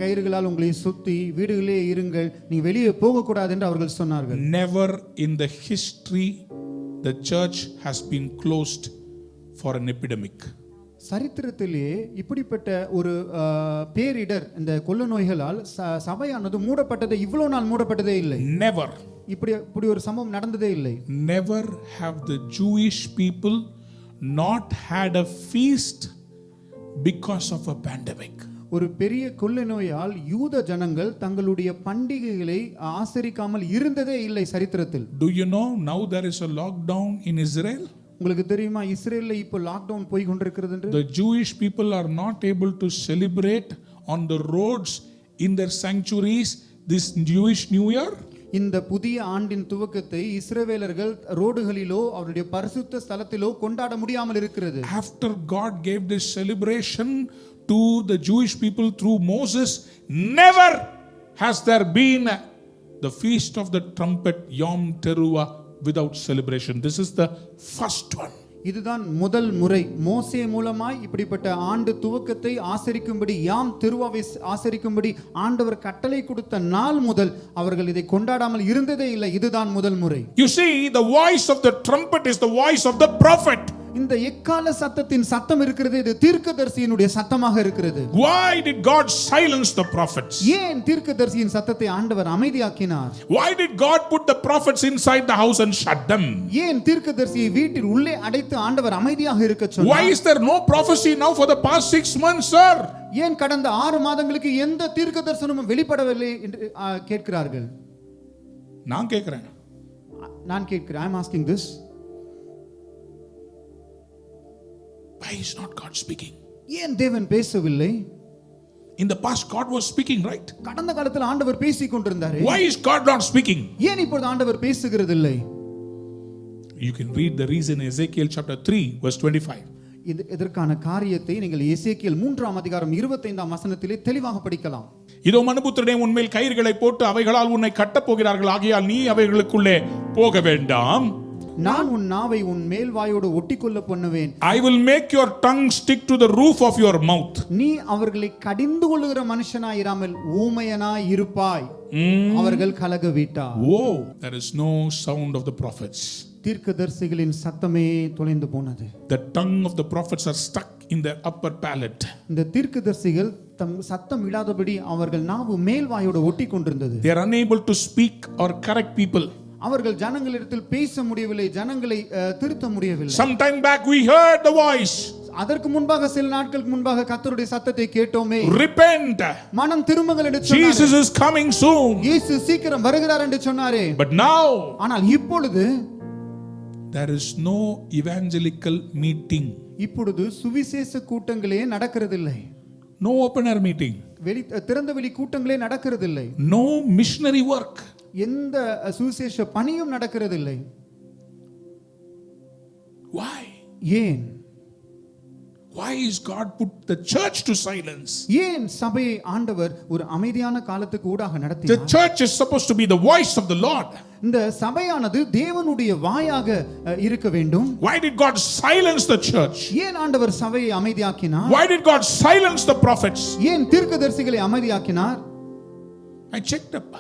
கயிறுகளால் உங்களை சுத்தி வீடுகளே இருங்கள், நீ வெளியே போக கூடாது என்று அவர்கள் சொன்னார்கள்.
Never in the history the church has been closed for an epidemic.
சரித்திரத்திலே இப்படிப்பட்ட ஒரு பேரிடர், இந்த கொள்ள நோய்களால் சபையானது மூடப்பட்டது, இவ்வளவு நாள் மூடப்பட்டதே இல்லை.
Never.
இப்படி ஒரு சம்பவம் நடந்ததே இல்லை.
Never have the Jewish people not had a feast because of a pandemic.
ஒரு பெரிய கொள்ளை நோயால் யூத ஜனங்கள் தங்களுடைய பண்டிகைகளை ஆசரிக்காமல் இருந்ததே இல்லை சரித்திரத்தில்.
Do you know now there is a lockdown in Israel?
உங்களுக்கு தெரியுமா இஸ்ரேல்ல இப்போ லாக்டவுன் போய் கொண்டிருக்கிறது என்று?
The Jewish people are not able to celebrate on the roads in their sanctuaries this Jewish New Year.
இந்த புதிய ஆண்டின் துவக்கத்தை இஸ்ரவேலர்கள் ரோடுகளிலோ அவருடைய பரிசுத்த ஸ்தலத்திலோ கொண்டாட முடியாமல் இருக்கிறது.
After God gave this celebration to the Jewish people through Moses, never has there been the feast of the trumpet Yom Teruah without celebration. This is the first one.
இதுதான் முதல் முறை மோசே மூலமாய் இப்படிப்பட்ட ஆண்டு துவக்கத்தை ஆசரிக்கும்படி, யாம் திருவாவை ஆசரிக்கும்படி ஆண்டவர் கட்டளை கொடுத்த நாள் முதல் அவர்கள் இதை கொண்டாடாமல் இருந்ததே இல்லை. இதுதான் முதல் முறை.
You see, the voice of the trumpet is the voice of the prophet.
இந்த எக்கால சத்தத்தின் சத்தம் இருக்கிறது, இது தீர்க்கதரிசியினுடைய சத்தமாக இருக்கிறது.
Why did God silence the prophets?
ஏன் தீர்க்கதரிசியின் சத்தத்தை ஆண்டவர் அமைதியாக்கினார்?
Why did God put the prophets inside the house and shut them?
ஏன் தீர்க்கதரிசியை வீட்டில் உள்ளே அடைத்து ஆண்டவர் அமைதியாக இருக்க சொன்னார்?
Why is there no prophecy now for the past 6 months, sir?
ஏன் கடந்த 6 மாதங்களுக்கு எந்த தீர்க்கதரிசனமும் வெளிப்படவில்லை என்று கேட்கிறார்கள்.
நான் கேட்கிறேன்.
I am asking this.
Why is not God speaking?
ஏன் தேவன் பேசவில்லை?
In the past God was speaking, right?
கடந்த காலத்தில் ஆண்டவர் பேசிக் கொண்டிருந்தார்.
Why is God not speaking?
ஏன் இப்பொழுது ஆண்டவர் பேசுகிறதில்லை?
You can read the reason in Ezekiel chapter 3 verse 25.
இதற்கான காரியத்தை நீங்கள் எசேக்கியேல் 3ஆம் அதிகாரம் 25ஆம் வசனத்திலே தெளிவாக படிக்கலாம்.
இதோ மனுபுத்திரனே, உன்மேல் கயிறுகளை போட்டு அவைகளால் உன்னை கட்டப் போகிறார்கள், ஆகையால் நீ அவைகளுக்குள்ளே போக வேண்டாம்.
நான் உன் நாவை உன் மேல் வாயோடு ஒட்டிக்கொள்ள பண்ணுவேன்.
I will make your tongue stick to the roof of your mouth.
நீ அவர்களை கடிந்து கொள்ளுகிற மனுஷனாயிராமல் ஊமையனாய் இருப்பாய். அவர்கள் கலக வீட்டார்.
Whoa, there is no sound of the prophets.
தீர்க்கதரிசிகளின் சத்தமே தொலைந்து போனது.
The tongue of the prophets are stuck in their upper palate.
இந்த தீர்க்கதரிசிகள் தம் சத்தம் இடாதபடி அவர்கள் நாவு மேல்வாயோடு ஒட்டி கொண்டிருந்தது.
They are unable to speak or correct people.
அவர்கள் ஜனங்களிடத்தில் பேச முடியவில்லை, ஜனங்களை திருத்த முடியவில்லை.
Some time back we heard the voice.
அதற்கு முன்பாக சில நாட்களுக்கு முன்பாக கர்த்தருடைய சத்தத்தை கேட்டோமே.
Repent.
மனம் திரும்புங்கள் என்று சொன்னாரே.
Jesus is coming soon.
இயேசு சீக்கிரம் வருகிறார் என்று சொன்னாரே.
But now
ஆனால் இப்பொழுது
there is no evangelical meeting.
இப்பொழுது சுவிசேஷ கூட்டங்களே நடக்கிறதில்லை.
No open air meeting.
திறந்தவெளி கூட்டங்களே நடக்கிறதில்லை.
No missionary work.
எந்த சுவிசேஷ பணியும் நடக்கிறதில்லை.
Why?
ஏன்?
Why is God put the church to silence?
ஏன் சபையை ஆண்டவர் ஒரு அமைதியான காலத்துக்கு ஊடாக
The
நடத்தினார்?
church is supposed to be the voice of the Lord.
இந்த சபையானது தேவனுடைய வாயாக இருக்க வேண்டும்.
Why did God silence the church?
ஏன் ஆண்டவர் சபையை அமைதியாக்கினார்?
Why did God silence the prophets?
ஏன் தீர்க்கதரிசிகளை அமைதியாக்கினார்?
I checked up.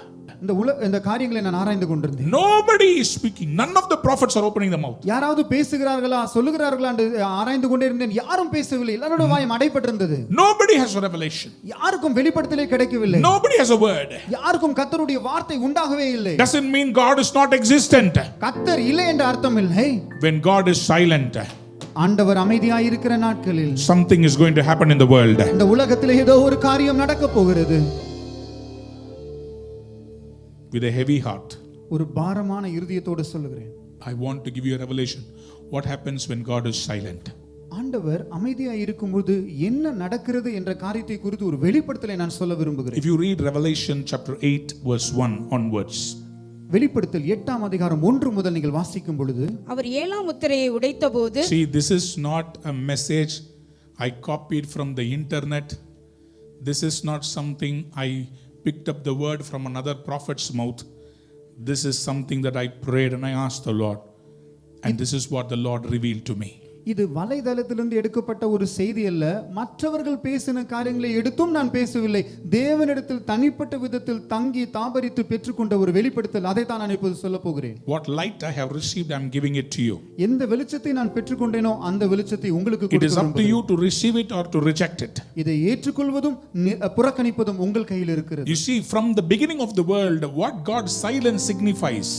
இந்த காரியங்களை நான் ஆராய்ந்து கொண்டிருந்தேன்.
Nobody is speaking. None of the prophets are opening the mouth.
யாராவது பேசுகிறார்களா சொல்லுகிறார்களா என்று ஆராய்ந்து கொண்டே இருந்தேன். யாரும் பேசவில்லை. எல்லாரோட வாயும் அடைபட்டிருந்தது.
Nobody has a revelation.
யாருக்கும் வெளிப்படுத்தலே கிடைக்கவில்லை.
Nobody has a word.
யாருக்கும் கர்த்தருடைய வார்த்தை உண்டாகவே இல்லை.
Doesn't mean God is not existent.
கர்த்தர் இல்லை என்ற அர்த்தம் இல்லை.
When God is silent,
ஆண்டவர் அமைதியாய் இருக்கிற நாட்களில்
something is going to happen in the world.
இந்த உலகத்தில் ஏதோ ஒரு காரியம் நடக்க போகிறது.
With a heavy heart,
ஒரு பாரமான இருதயத்தோடு சொல்லுகிறேன்.
I want to give you a revelation. What happens when God is silent?
ஆண்டவர் அமைதியாய் இருக்கும்போது என்ன நடக்கிறது என்ற காரியத்தை குறித்து ஒரு வெளிப்படுத்தலை நான் சொல்ல விரும்புகிறேன்.
If you read Revelation chapter 8 verse 1 onwards,
வெளிப்படுத்தல் 8ஆம் அதிகாரம் 1 முதல் நீங்கள் வாசிக்கும் பொழுது,
அவர் 7ஆம் முத்திரையை உடைத்தபோது,
see, this is not a message I copied from the internet. This is not something I picked up the word from another prophet's mouth. This is something that I prayed and I asked the Lord, and this is what the Lord revealed to me.
இது வலைதளத்திலிருந்து எடுக்கப்பட்ட ஒரு செய்தி அல்ல. மற்றவர்கள் பேசின காரியங்களை எடுத்தும் நான் பேசவில்லை. தேவனிடத்தில் தனிப்பட்ட விதத்தில் தங்கி தாபரித்து பெற்றுக்கொண்ட ஒரு வெளிப்படுத்தல். அதை தான் நான் இப்போது சொல்ல போகிறேன்.
What light I have received, I am giving it to you.
எந்த வெளிச்சத்தை நான் பெற்றுக்கொண்டேனோ அந்த வெளிச்சத்தை உங்களுக்கு
It is up to you to receive it or to reject it.
இதை ஏற்றுக்கொள்வதும் புறக்கணிப்பதும் உங்கள் கையில் இருக்கிறது.
You see, from the beginning of the world, what God's silence signifies.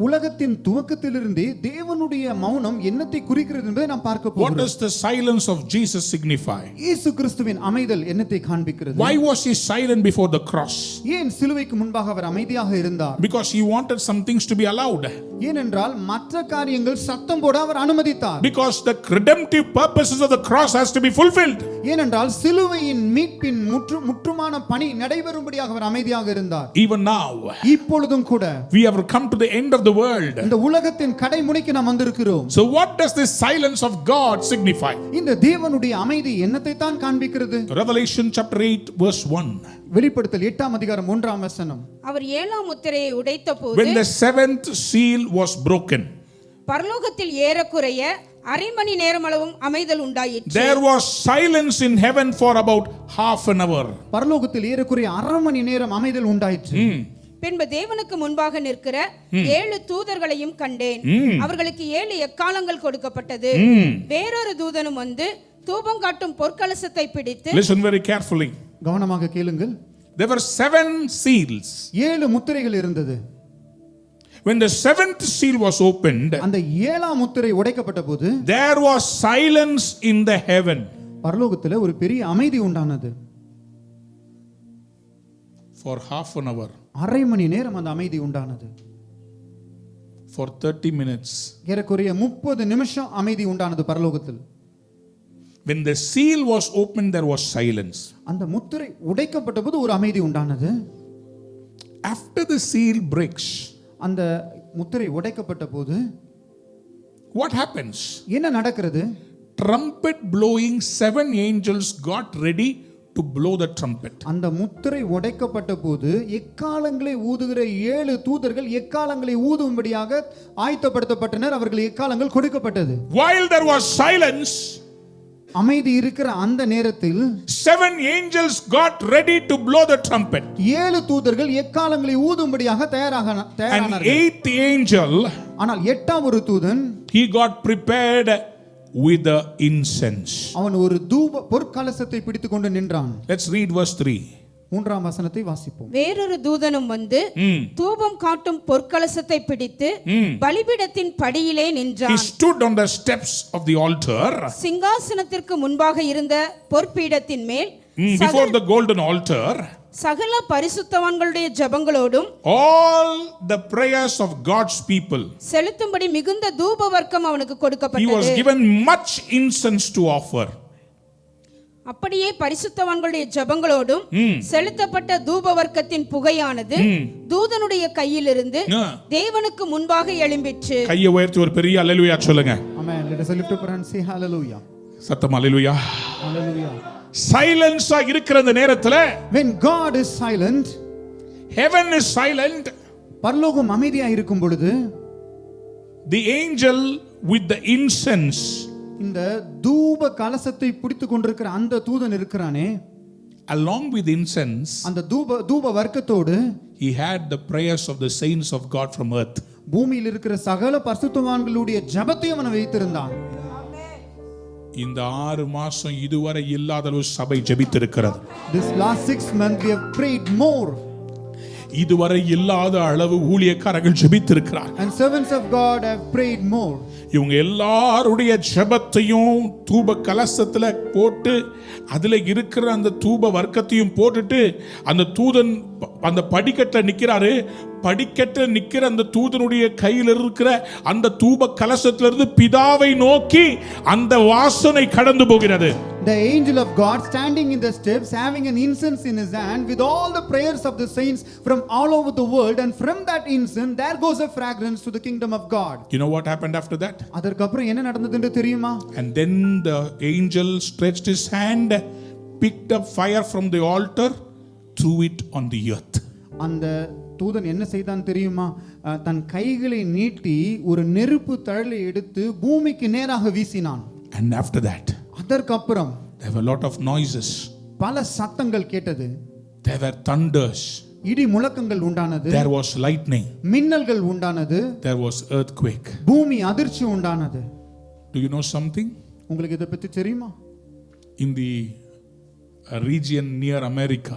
உலகத்தின் துவக்கத்திலிருந்தே தேவனுடைய மௌனம் என்னத்தை குறிக்கிறது என்பதை நாம் பார்க்க போகிறோம்.
What does the silence of Jesus signify?
இயேசு கிறிஸ்துவின் அமைதல் என்னத்தை காண்பிக்கிறது?
Why was he silent before the cross?
ஏன் சிலுவைக்கு முன்பாக அவர் அமைதியாக இருந்தார்?
Because he wanted some things to be allowed.
ஏனென்றால் மற்ற காரியங்கள் சத்தம் போட அவர் அனுமதித்தார்.
Because the redemptive purposes of the cross has to be fulfilled.
ஏனென்றால் சிலுவையின் மீட்பின் முற்றுமான பணி நடைபெறும்படியாக அவர் அமைதியாக இருந்தார்.
Even now,
இப்பொழுதும் கூட
we have come to the end of the world.
இந்த உலகத்தின் கடைமுனைக்கு நாம் வந்திருக்கிறோம்.
So what does this silence of God signify?
இந்த தேவனுடைய அமைதி என்னத்தை தான் காண்பிக்கிறது?
Revelation chapter 8 verse 1.
வெளிப்படுத்தல் 8ஆம் அதிகாரம் 1ஆம் வசனம்.
அவர் 7ஆம் முத்திரையை உடைத்தபோது,
When the seventh seal was broken,
பரலோகத்தில் ஏறக்குறைய அரை மணி நேரம் அளவும் அமைதல் உண்டாயிற்று.
there was silence in heaven for about half an hour.
பரலோகத்தில் ஏறக்குறைய அரை மணி நேரம் அமைதல் உண்டாயிற்று.
பின்பு தேவனுக்கு முன்பாக நிற்கிற 7 தூதர்களையும் கண்டேன். அவர்களுக்கு 7 எக்காலங்கள் கொடுக்கப்பட்டது. வேறொரு தூதனும் வந்து தூபம் காட்டும் பொற்கலசத்தை பிடித்து,
Listen very carefully.
கவனமாக கேளுங்கள்.
There were 7 seals.
7 முத்திரைகள் இருந்தது.
When the seventh seal was opened,
அந்த 7ஆம் முத்திரை உடைக்கப்பட்ட போது
there was silence in the heaven.
பரலோகத்தில் ஒரு பெரிய அமைதி உண்டானது.
For half an hour.
அரை மணி நேரம் அந்த அமைதி உண்டானது.
For 30 minutes.
ஏறக்குறைய 30 நிமிஷம் அமைதி உண்டானது பரலோகத்தில்.
When the seal was opened, there was silence.
அந்த முத்திரை உடைக்கப்பட்ட போது ஒரு அமைதி உண்டானது.
After the seal breaks,
அந்த முத்திரை உடைக்கப்பட்ட போது
what happens?
என்ன நடக்கிறது?
Trumpet blowing, 7 angels got ready to blow the trumpet.
அந்த முத்திரை உடைக்கப்பட்ட போது எக்காலங்களை ஊதுகிற 7 தூதர்கள் எக்காலங்களை ஊதும்படியாக ஆயத்தப்படுத்தப்பட்டனர். அவர்கள் எக்காலங்கள் கொடுக்கப்பட்டது.
While there was silence,
அமைதி இருக்கிற அந்த நேரத்தில்
7 angels got ready to blow the trumpet.
7 தூதர்கள் எக்காலங்களை ஊதும்படியாக
And
தயாரானார்கள்.
8th angel,
ஆனால் 8ஆம் ஒரு தூதன்
he got prepared with the incense.
அவன் ஒரு தூப பொற்கலசத்தை பிடித்துக் கொண்டு நின்றான்.
Let's read verse 3.
3ஆம் வசனத்தை வாசிப்போம்.
வேறொரு தூதனும் வந்து தூபம் காட்டும் பொற்கலசத்தை பிடித்து பலிபீடத்தின் படியிலே
He
நின்றான்.
stood on the steps of the altar,
சிங்காசனத்திற்கு முன்பாக இருந்த பொற்பீடத்தின் மேல்
before the golden altar.
சகல பரிசுத்தவான்களுடைய ஜெபங்களோடும்
All the prayers of God's people.
செலுத்தும்படி மிகுந்த தூப வர்க்கம் அவனுக்கு
He was
கொடுக்கப்பட்டது.
given much incense to offer.
அப்படியே பரிசுத்தவான்களுடைய ஜெபங்களோடும் செலுத்தப்பட்ட தூப வர்க்கத்தின் புகையானது தூதனுடைய கையிலிருந்து தேவனுக்கு முன்பாக எழும்பிற்று.
கையை உயர்த்தி ஒரு பெரிய அல்லேலூயா சொல்லுங்க.
Amen. Let us lift up and say hallelujah.
சத்தம் அல்லேலூயா.
Hallelujah.
சைலன்ஸா இருக்கிற அந்த நேரத்துல,
When God is silent,
heaven is silent,
பரலோகம் அமைதியா இருக்கும் பொழுது
the angel with the incense,
இந்த தூப கலசத்தை பிடித்துக் கொண்டிருக்கிற அந்த தூதன் இருக்கிறானே,
along with incense,
அந்த தூப வர்க்கத்தோடு
he had the prayers of the saints of God from earth.
பூமியில் இருக்கிற சகல பரிசுத்தவான்களுடைய ஜெபத்தை அவன் வைத்திருந்தான்.
இந்த 6 மாசம் இதுவரை இல்லாத அளவு சபை ஜெபித்திருக்கிறது.
This last 6 months we have prayed more.
இதுவரை இல்லாத அளவு ஊழியக்காரர்கள் ஜெபித்திருக்கிறார்.
And servants of God have prayed more.
இவங்க எல்லாருடைய ஜெபத்தையும் தூப கலசத்துல போட்டு அதுல இருக்கிற அந்த தூப வர்க்கத்தையும் போட்டுட்டு அந்த தூதன் அந்த படிக்கட்டில் நிக்கிறாரு. படிக்கட்டில் நிக்கிற அந்த தூதனுடைய கையில் இருக்கிற அந்த தூப கலசத்திலிருந்து பிதாவை நோக்கி அந்த வாசனை கடந்து போகிறது.
The angel of God standing in the steps having an incense in his hand with all the prayers of the saints from all over the world, and from that incense there goes a fragrance to the kingdom of God.
You know what happened after that?
அதற்கு அப்புறம் என்ன நடந்ததுன்னு தெரியுமா?
And then the angel stretched his hand, picked up fire from the altar, threw it on the earth.
அந்த தூதன் என்ன செய்தான் தெரியுமா? தன் கைகளை நீட்டி ஒரு நெருப்பு தழலை எடுத்து பூமிக்கு நேராக வீசினான்.
And after that,
அதற்கு அப்புறம்
there were a lot of noises.
பல சத்தங்கள் கேட்டது.
There were thunders.
இடி முழக்கங்கள் உண்டானது.
There was lightning.
மின்னல்கள் உண்டானது.
There was earthquake.
பூமி அதிர்ச்சி உண்டானது.
Do you know something?
உங்களுக்கு இதை பத்தி தெரியுமா?
In the region near America,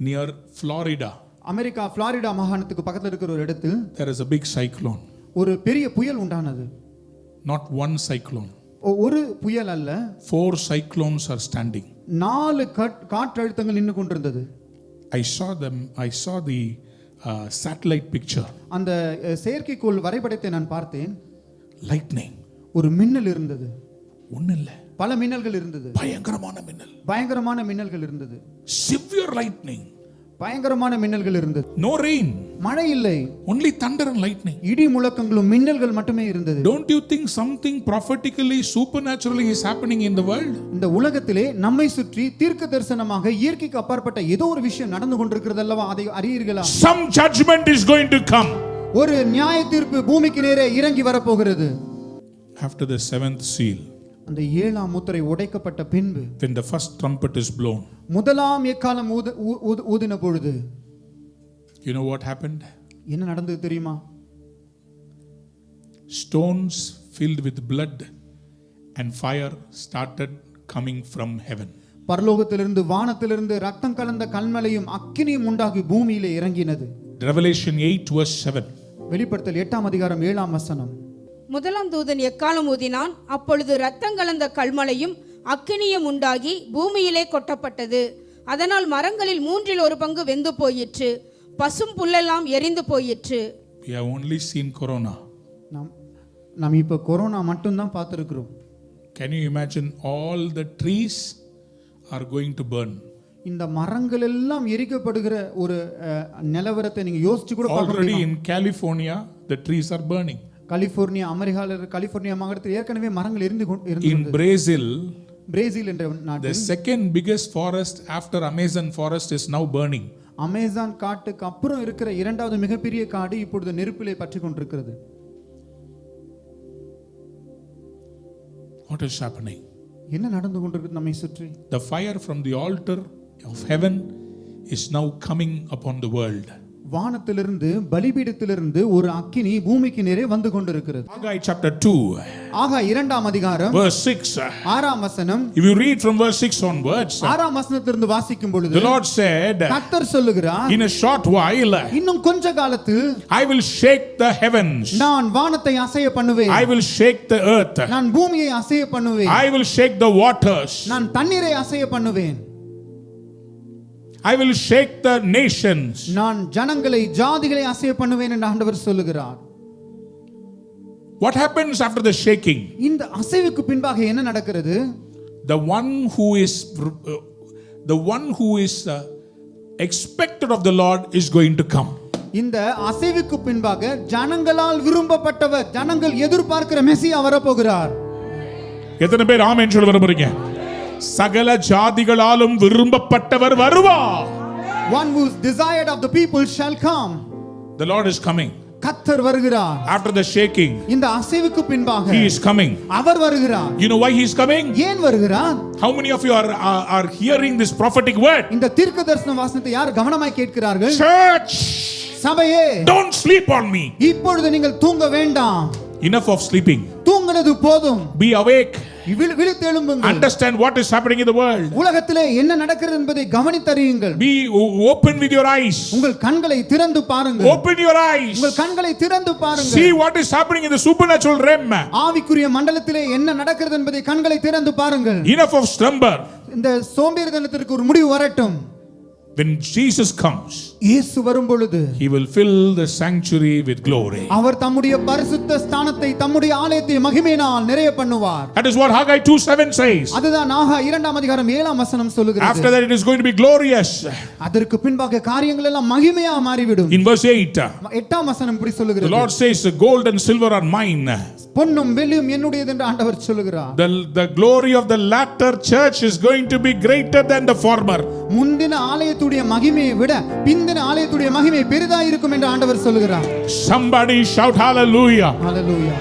near Florida,
America Florida மாகாணத்துக்கு பக்கத்துல இருக்கிற ஒரு இடத்தில்
there is a big cyclone.
ஒரு பெரிய புயல் உண்டானது.
Not one cyclone.
ஒரு புயல் அல்ல,
4 cyclones are standing.
4 காற்றழுத்தங்கள் நின்று கொண்டிருந்தது.
I saw the satellite picture.
அந்த செயற்கைக்கோள் வரைபடத்தை நான் பார்த்தேன்.
Lightning.
ஒரு மின்னல் இருந்தது.
ஒண்ணு இல்ல,
பல மின்னல்கள் இருந்தது.
பயங்கரமான மின்னல்.
பயங்கரமான மின்னல்கள் இருந்தது.
Severe lightning.
பயங்கரமான மின்னல்கள் இருந்தது.
No rain.
மழை இல்லை.
Only thunder and lightning.
இடி முழக்கங்களும் மின்னல்கள் மட்டுமே இருந்தது.
Don't you think something prophetically, supernaturally is happening in the world?
இந்த உலகத்திலே நம்மை சுற்றி தீர்க்க தரிசனமாக இயற்கைக்கு அப்பாற்பட்ட ஏதோ ஒரு விஷயம் நடந்து கொண்டிருக்கிறது அல்லவா? அதை அறியீர்களா?
Some judgment is going to come.
ஒரு நியாய தீர்ப்பு பூமிக்கு நேரே இறங்கி வரப்போகிறது.
After the 7th seal,
அந்த 7ஆம் முத்திரை உடைக்கப்பட்ட பின்பு,
when the first trumpet is blown,
முதலாம் எக்காலம் ஊதின பொழுது
you know what happened?
என்ன நடந்தது தெரியுமா?
Stones filled with blood and fire started coming from heaven.
பரலோகத்திலிருந்து வானத்திலிருந்து ரத்தம் கலந்த கல்மலையும் அக்கினியும் உண்டாகி பூமியிலே இறங்கினது.
Revelation 8 verse 7.
வெளிப்படுத்தல் 8ஆம் அதிகாரம் 7ஆம் வசனம்.
முதலாம் தூதன் எக்காலம் ஊதினான். அப்பொழுது ரத்தம் கலந்த கல்மலையும் அக்கினியும் உண்டாகி பூமியிலே கொட்டப்பட்டது. அதனால் மரங்களில் 1/3 பங்கு வெந்து போயிற்று. பசும் புல்லெல்லாம் எரிந்து போயிற்று.
We have only seen corona.
நாம் இப்ப கொரோனா மட்டும் தான் பார்த்திருக்கிறோம்.
Can you imagine all the trees are going to burn?
இந்த மரங்கள் எல்லாம் எரிக்கப்படுகிற ஒரு நிலவரத்தை நீங்க யோசிச்சு கூட பார்க்க
Already
முடியுமா?
in California the trees are burning.
California, அமெரிக்காவில் கலிபோர்னியா மாகாணத்தில் ஏற்கனவே மரங்கள் எரிந்து
In Brazil,
பிரேசில் என்ற
the
நாட்டில்
second biggest forest after Amazon forest is now burning.
Amazon காட்டுக்கு அப்புறம் இருக்கிற 2வது மிகப்பெரிய காடு இப்பொழுது நெருப்பிலே பற்றி கொண்டிருக்கிறது.
What is happening?
என்ன நடந்து கொண்டிருக்கு நம்மை சுற்றி?
The fire from the altar of heaven is now coming upon the world.
வானத்திலிருந்து பலிபீடத்திலிருந்து ஒரு அக்கினி பூமிக்கு நேரே வந்து கொண்டிருக்கிறது.
Haggai chapter 2
ஆகாய் 2ஆம் அதிகாரம்
verse 6.
6ஆம் வசனம்.
If you read from verse 6 onwards,
6ஆம் வசனத்திலிருந்து வாசிக்கும் பொழுது
the Lord said,
கர்த்தர் சொல்லுகிறார்,
in a short while
இன்னும் கொஞ்ச காலத்தில்
I will shake the heavens,
நான் வானத்தை அசைய பண்ணுவேன்.
I will shake the earth,
நான் பூமியை அசைய பண்ணுவேன்.
I will shake the waters,
நான் தண்ணீரை அசைய பண்ணுவேன்.
I will shake the nations.
நான் ஜனங்களை ஜாதிகளை அசைய பண்ணுவேன் என்று ஆண்டவர் சொல்லுகிறார்.
What happens after the shaking?
இந்த அசைவுக்கு பின்பாக என்ன நடக்கிறது?
The one who is expected of the Lord is going to come.
இந்த அசைவுக்கு பின்பாக ஜனங்களால் விரும்பப்பட்டவர், ஜனங்கள் எதிர்பார்க்கிற மெசியா வரப்போகிறார்.
எத்தனை பேர் ஆமென் சொல்ல விரும்புறீங்க? சகல ஜாதிகளாலும் விரும்பப்பட்டவர் வருவார்.
One who is desired of the people shall come.
The Lord is coming.
கர்த்தர் வருகிறார்.
After the shaking,
இந்த அசைவுக்கு பின்பாக
he is coming.
அவர் வருகிறார்.
You know why he is coming?
ஏன் வருகிறார்?
How many of you are hearing this prophetic word?
இந்த தீர்க்கதரிசன வசனத்தை யார் கவனமாய் கேட்கிறார்கள்?
Church,
சபையே,
don't sleep on me.
இப்பொழுது நீங்கள் தூங்க வேண்டாம்.
Enough of sleeping.
தூங்குனது போதும்.
Be awake.
விழித்தெழும்புங்கள்.
Understand what is happening in the world.
உலகத்திலே என்ன நடக்கிறது என்பதை கவனித்தறியுங்கள்.
Be open with your eyes.
உங்கள் கண்களை திறந்து பாருங்கள்.
Open your eyes.
உங்கள் கண்களை திறந்து பாருங்கள்.
See what is happening in the supernatural realm.
ஆவிக்குரிய மண்டலத்திலே என்ன நடக்கிறது என்பதை கண்களை திறந்து பாருங்கள்.
Enough of slumber.
இந்த சோம்பேறித்தனத்திற்கு ஒரு முடிவு வரட்டும்.
When Jesus comes,
இயேசு வரும் பொழுது
he will fill the sanctuary with glory.
அவர் தம்முடைய பரிசுத்த ஸ்தானத்தை, தம்முடைய ஆலயத்தை மகிமையினால் நிறைய பண்ணுவார்.
That is what Haggai 2:7 says.
அதுதான் ஆகாய் 2ஆம் அதிகாரம் 7ஆம் வசனம் சொல்லுகிறது.
After that it is going to be glorious.
அதற்கு பின்பாக காரியங்கள் எல்லாம் மகிமையா மாறிவிடும்.
In verse 8,
8ஆம் வசனம் இப்படி
the
சொல்லுகிறது.
Lord says, gold and silver are mine.
பொன்னும் வெள்ளியும் என்னுடையது என்று ஆண்டவர் சொல்லுகிறார்.
The glory of the latter church is going to be greater than the former.
முந்தின ஆலயத்துடைய மகிமையை விட பிந்தின ஆலயத்துடைய மகிமை பெரிதாக இருக்கும் என்று ஆண்டவர் சொல்லுகிறார்.
Somebody shout hallelujah.
Hallelujah.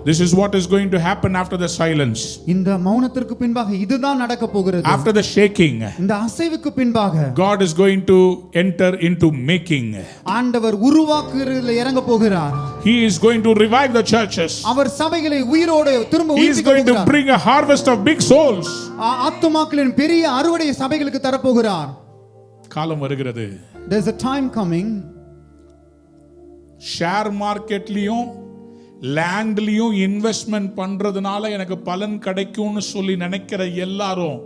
This is what is going to happen after the silence.
இந்த மௌனத்திற்கு பின்பாக இதுதான் நடக்க போகிறது.
After the shaking,
இந்த அசைவுக்கு பின்பாக
God is going to enter into making.
ஆண்டவர் உருவாக்குறதில் இறங்க போகிறார்.
He is going to revive the churches.
அவர் சபைகளை உயிரோடு திரும்ப
He is going to bring a harvest of big souls.
ஆத்துமாக்களின் பெரிய அறுவடை சபைகளுக்கு தரப்போகிறார்.
காலம் வருகிறது.
There's a time coming.
Share மார்க்கெட்லயும் லேண்ட்லயும் இன்வெஸ்ட்மெண்ட் பண்றதுனால எனக்கு பலன் கிடைக்கும்னு சொல்லி நினைக்கிற எல்லாரும்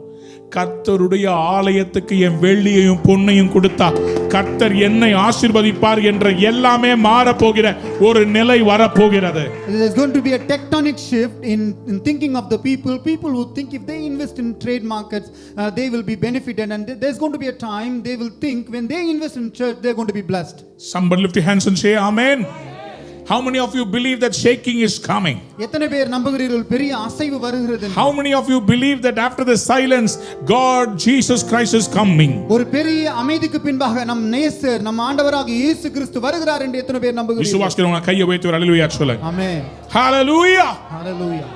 கர்த்தருடைய ஆலயத்துக்கு என் வெள்ளியையும் பொன்னையும் கொடுத்தா கர்த்தர் என்னை ஆசீர்வதிப்பார் என்ற எல்லாமே மாற போகிற ஒரு நிலை வரப்போகிறது.
There's going to be a tectonic shift in thinking of the people who think if they invest in trade markets they will be benefited, and there's going to be a time they will think when they invest in church they're going to be blessed.
Somebody lift your hands and say amen. How many of you believe that shaking is coming?
எத்தனை பேர் நம்புகிறீர்கள் பெரிய அசைவு வருகிறது?
How many of you believe that after the silence God Jesus Christ is coming?
ஒரு பெரிய அமைதிக்கு பின்பாக நம் நேசர் நம் ஆண்டவராகிய இயேசு கிறிஸ்து வருகிறார் என்று எத்தனை பேர் நம்புகிறீர்கள்?
விசுவாசிக்கிறவங்க கையை வைத்து ஹalleluya சொல்லுங்க.
ஆமென்.
Hallelujah.
Hallelujah.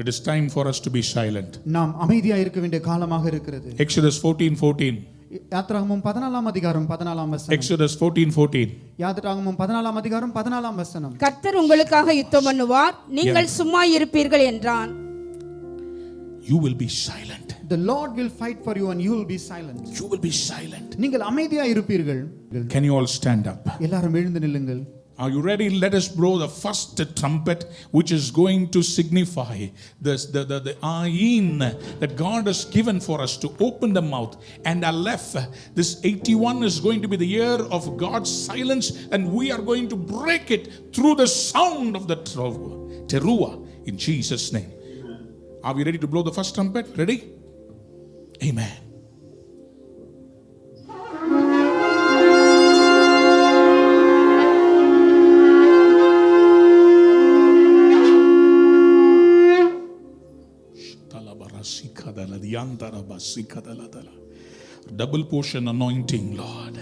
It is time for us to be silent.
நாம் அமைதியா இருக்க வேண்டிய காலமாக இருக்கிறது.
Exodus 14:14.
யாத்ராகமம் 14ஆம் அதிகாரம் 14ஆம் வசனம்.
Exodus 14:14.
யாத்ராகமம் 14ஆம் அதிகாரம் 14ஆம் வசனம்.
கர்த்தர் உங்களுக்காக யுத்தம் பண்ணுவார், நீங்கள் சும்மா இருப்பீர்கள் என்றான்.
You will be silent.
The Lord will fight for you and you will be silent.
You will be silent.
நீங்கள் அமைதியா இருப்பீர்கள்.
Can you all stand up?
எல்லாரும் எழுந்து நில்லுங்கள்.
Are you ready? Let us blow the first trumpet, which is going to signify the ayin that God has given for us to open the mouth. And Aleph, this 81 is going to be the year of God's silence, and we are going to break it through the sound of the teruah in Jesus' name. Are we ready to blow the first trumpet? Ready? Amen. Double portion anointing, Lord.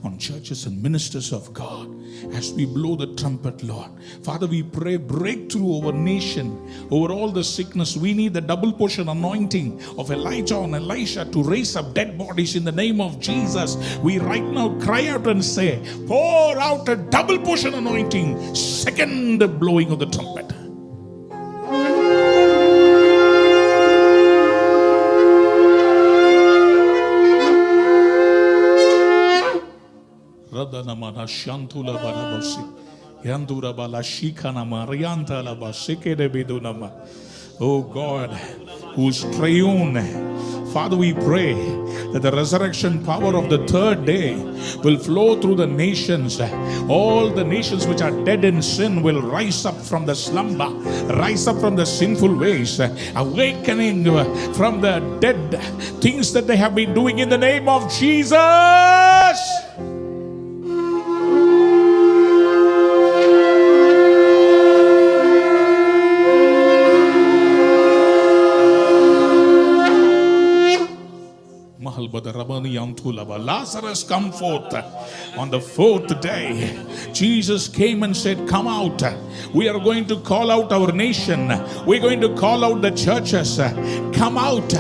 on churches and ministers of God as we blow the trumpet, Lord. Father, we pray breakthrough over nation, over all the sickness. We need the double portion anointing of Elijah and Elisha to raise up dead bodies in the name of Jesus. We right now cry out and say, pour out a double portion anointing, second blowing of the trumpet. Radhanamana Shantula Barabosi Yandura Bala Shikana Marianta Laba Sikede Bidunama. Oh God, who's triune, Father, we pray that the resurrection power of the third day will flow through the nations. All the nations which are dead in sin will rise up from the slumber, rise up from the sinful ways, awakening from the dead things that they have been doing in the name of Jesus. Lazarus come forth. On the fourth day, Jesus came and said, come out. We are going to call out our nation. We're going to call out the churches. Come out.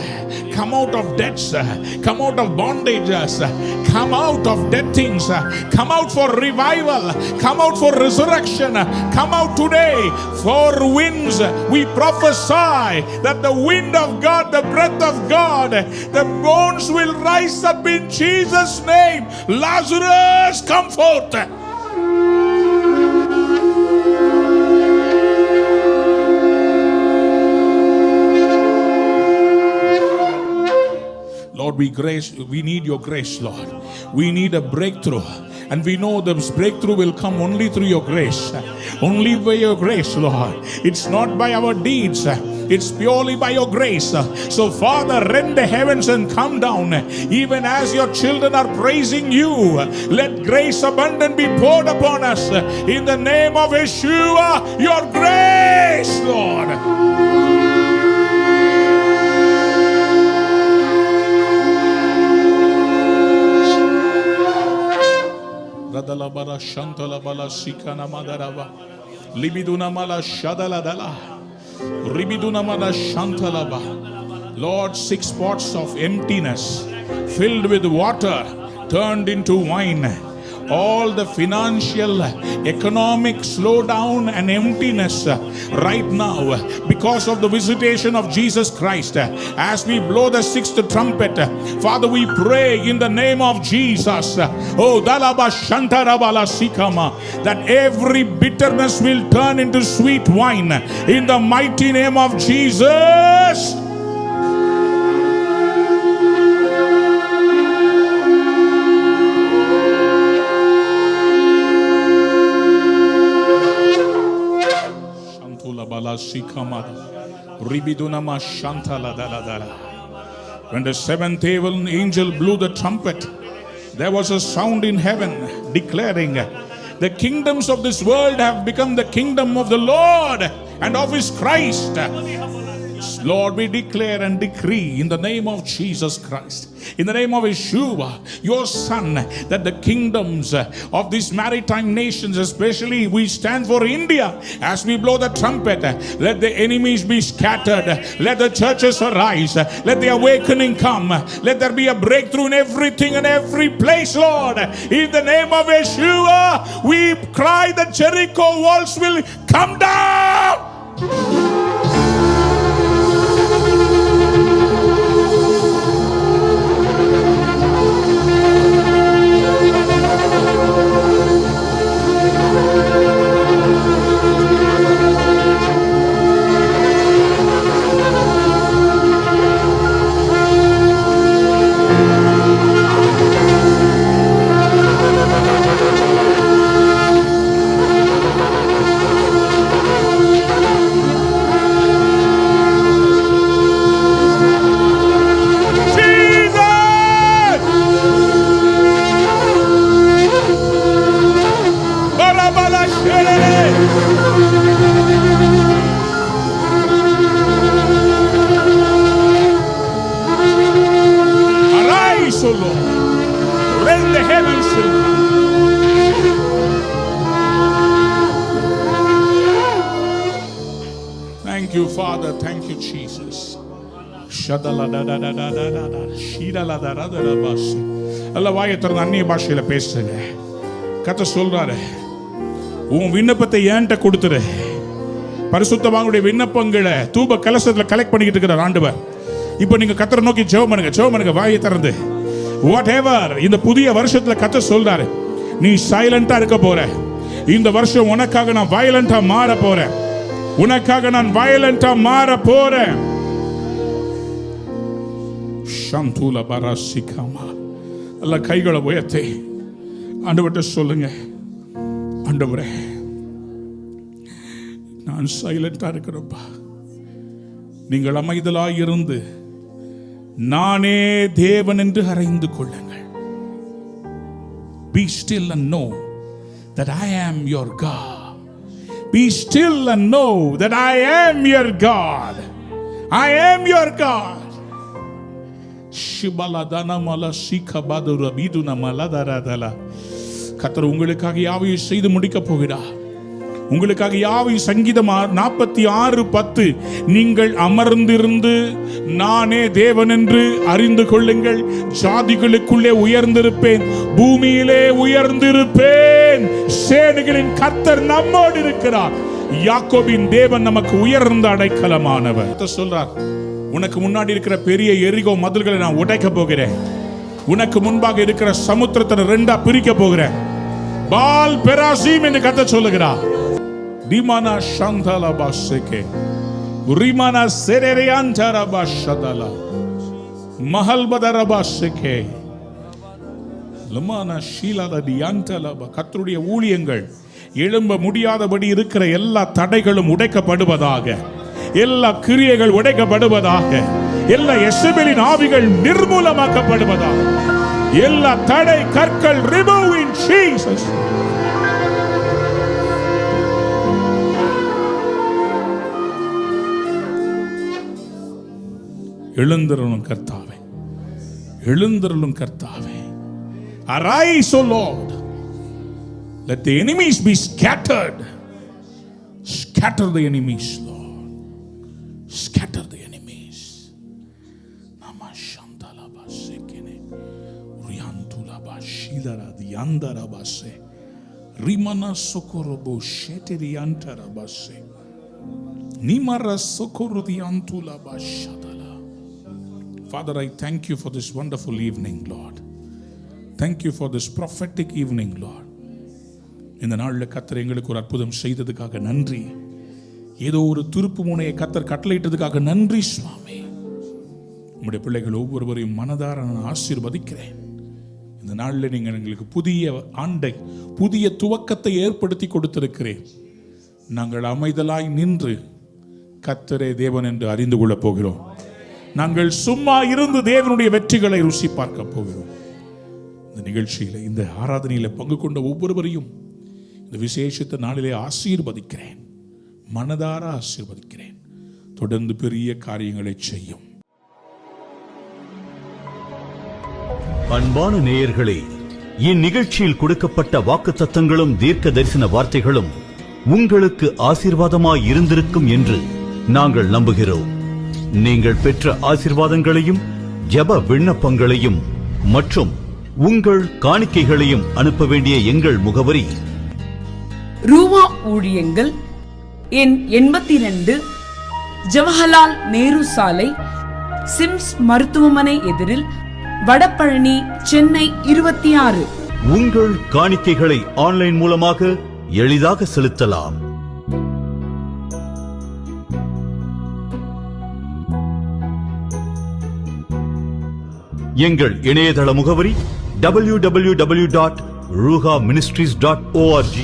Come out of debts. Come out of bondages. Come out of dead things. Come out for revival. Come out for resurrection. Come out today for winds. We prophesy that the wind of God, the breath of God, the bones will rise up in Jesus' name. Lazarus, come forth. Lord, we need your grace, Lord. We need a breakthrough. And we know this breakthrough will come only through your grace. Only by your grace, Lord. It's not by our deeds. It's purely by your grace. So Father, rend the heavens and come down. Even as your children are praising you, let grace abundant be poured upon us. In the name of Yeshua, your grace, Lord. Radalabala Shantalabala Sikana Madarava Libiduna Mala Shadaladala Ribiduna Mala Shantalaba. Lord, 6 pots of emptiness filled with water turned into wine. All the financial, economic slowdown and emptiness right now because of the visitation of Jesus Christ. As we blow the 6th trumpet, Father, we pray in the name of Jesus, oh Dalaba Shantarabala Sikama, that every bitterness will turn into sweet wine in the mighty name of Jesus. When the 7th angel blew the trumpet, there was a sound in heaven declaring, the kingdoms of this world have become the kingdom of the Lord and of his Christ. Lord, we declare and decree in the name of Jesus Christ, in the name of Yeshua, your Son, that the kingdoms of these maritime nations, especially we stand for India, as we blow the trumpet, let the enemies be scattered, let the churches arise, let the awakening come, let there be a breakthrough in everything and every place, Lord. In the name of Yeshua, we cry that Jericho walls will come down. அல்ல வாயை திறந்து அந்நிய பாஷையில பேசுங்க. கர்த்தர் சொல்றாரு, உன் விண்ணப்பத்தை ஏன்ட்ட கொடுத்துரு. பரிசுத்தவான்களுடைய விண்ணப்பங்களை தூப கலசத்துல கலெக்ட் பண்ணிக்கிட்டு இருக்கிற ஆண்டவர். இப்போ நீங்க கர்த்தரை நோக்கி ஜெபம் பண்ணுங்க, வாயை திறந்து. வாட் எவர் இந்த புதிய வருஷத்துல கர்த்தர் சொல்றாரு, நீ சைலண்டா இருக்க போற. இந்த வருஷம் உனக்காக நான் வயலண்டா மாற போறேன். உனக்காக நான் வயலண்டா மாற போறேன். ஷந்தூல பராசிகாமா. அல்ல கைகளை உயர்த்தி ஆண்டவர்கிட்ட சொல்லுங்க, ஆண்டவரே நான் சைலண்டா இருக்கிறப்பா, நீங்கள் அமைதலாய் இருந்து நானே தேவன் என்று அறிந்து கொள்ளுங்கள். Be still and know that I am your God. Be still and know that I am your God. I am your God. Shibaladana mala shikabadura biduna maladaradala. கர்த்தர் உங்களுக்காக யாவையும் செய்து முடிக்க போகிறார். உங்களுக்காக யாவையும் சங்கீதம் 46:10 நீங்கள் அமர்ந்திருந்து நானே தேவன் என்று அறிந்து கொள்ளுங்கள். ஜாதிகளுக்குள்ளே உயர்ந்திருப்பேன், பூமியிலே உயர்ந்திருப்பேன். சேனைகளின் கர்த்தர் நம்மோடு இருக்கிறார். யாக்கோபின் தேவன் நமக்கு உயர்ந்த அடைக்கலமானவர். சொல்றார், உனக்கு முன்னாடி இருக்கிற பெரிய எரிகோ மதில்களை நான் உடைக்க போகிறேன். உனக்கு முன்பாக இருக்கிற சமுத்திரத்தை 2 பிரிக்க போகிறேன். பால் பெராசீம் என்று கர்த்தர் சொல்லுகிறார். Dimana Shantala Baseke, Rimana Sereriantara Bashadala, Mahalbadara Baseke, Lamana Shila Diantala. கர்த்தருடைய ஊழியங்கள் எழும்ப முடியாதபடி இருக்கிற எல்லா தடைகளும் உடைக்கப்படுவதாக, எல்லா கிரியைகள் உடைக்கப்படுவதாக, எல்லா எசபேலின் ஆவிகள் நிர்மூலமாக்கப்படுவதாக, எல்லா தடை கற்கள் remove in Jesus. எழுந்திரலும் கர்த்தாவே, எழுந்திரலும் கர்த்தாவே. Arise, O Lord. Let the enemies be scattered. Scatter the enemies, Lord. Scatter the enemies. Namashantala basekene. Riantula bashidara diandara base. Rimana sokorobo sheteri antara base. Nimara sokoro diantula bashadala. Father, I thank you for this wonderful evening, Lord. Thank you for this prophetic evening, Lord. இந்த நாளில் கர்த்தர் எங்களுக்கு ஒரு அற்புதம் செய்ததுக்காக நன்றி. ஏதோ ஒரு திருப்பு முனையை கர்த்தர் கட்டளையிட்டதுக்காக நன்றி சுவாமி. உங்களுடைய பிள்ளைகள் ஒவ்வொருவரையும் மனதார நான் ஆசீர்வதிக்கிறேன். இந்த நாளில் நீங்கள் எங்களுக்கு புதிய ஆண்டை, புதிய துவக்கத்தை ஏற்படுத்தி கொடுத்திருக்கிறேன். நாங்கள் அமைதலாய் நின்று கர்த்தரே தேவன் என்று அறிந்து கொள்ளப் போகிறோம். நாங்கள் சும்மா இருந்து தேவனுடைய வெற்றிகளை ருசி பார்க்க போகிறோம். இந்த நிகழ்ச்சியில், இந்த ஆராதனையில் பங்கு கொண்ட ஒவ்வொருவரையும் இந்த விசேஷத்த நாளிலே ஆசீர்வதிக்கிறேன், மனதார ஆசீர்வதிக்கிறேன். தொடர்ந்து பெரிய காரியங்களை செய்யும்.
அன்பான நேயர்களே, இந்நிகழ்ச்சியில் கொடுக்கப்பட்ட வாக்குத்தத்தங்களும் தீர்க்க தரிசன வார்த்தைகளும் உங்களுக்கு ஆசீர்வாதமாய் இருந்திருக்கும் என்று நாங்கள் நம்புகிறோம். நீங்கள் பெற்ற ஆசீர்வாதங்களையும் ஜெப விண்ணப்பங்களையும் மற்றும் உங்கள் காணிக்கைகளையும் அனுப்ப வேண்டிய எங்கள் முகவரி:
ரூவா ஊழியங்கள், எண் 82, ஜவஹர்லால் நேரு சாலை, சிம்ஸ் மருத்துவமனை எதிரில், வடபழனி, சென்னை 26.
உங்கள் காணிக்கைகளை ஆன்லைன் மூலமாக எளிதாக செலுத்தலாம். எங்கள் இணையதள முகவரி www.ruhaministries.org.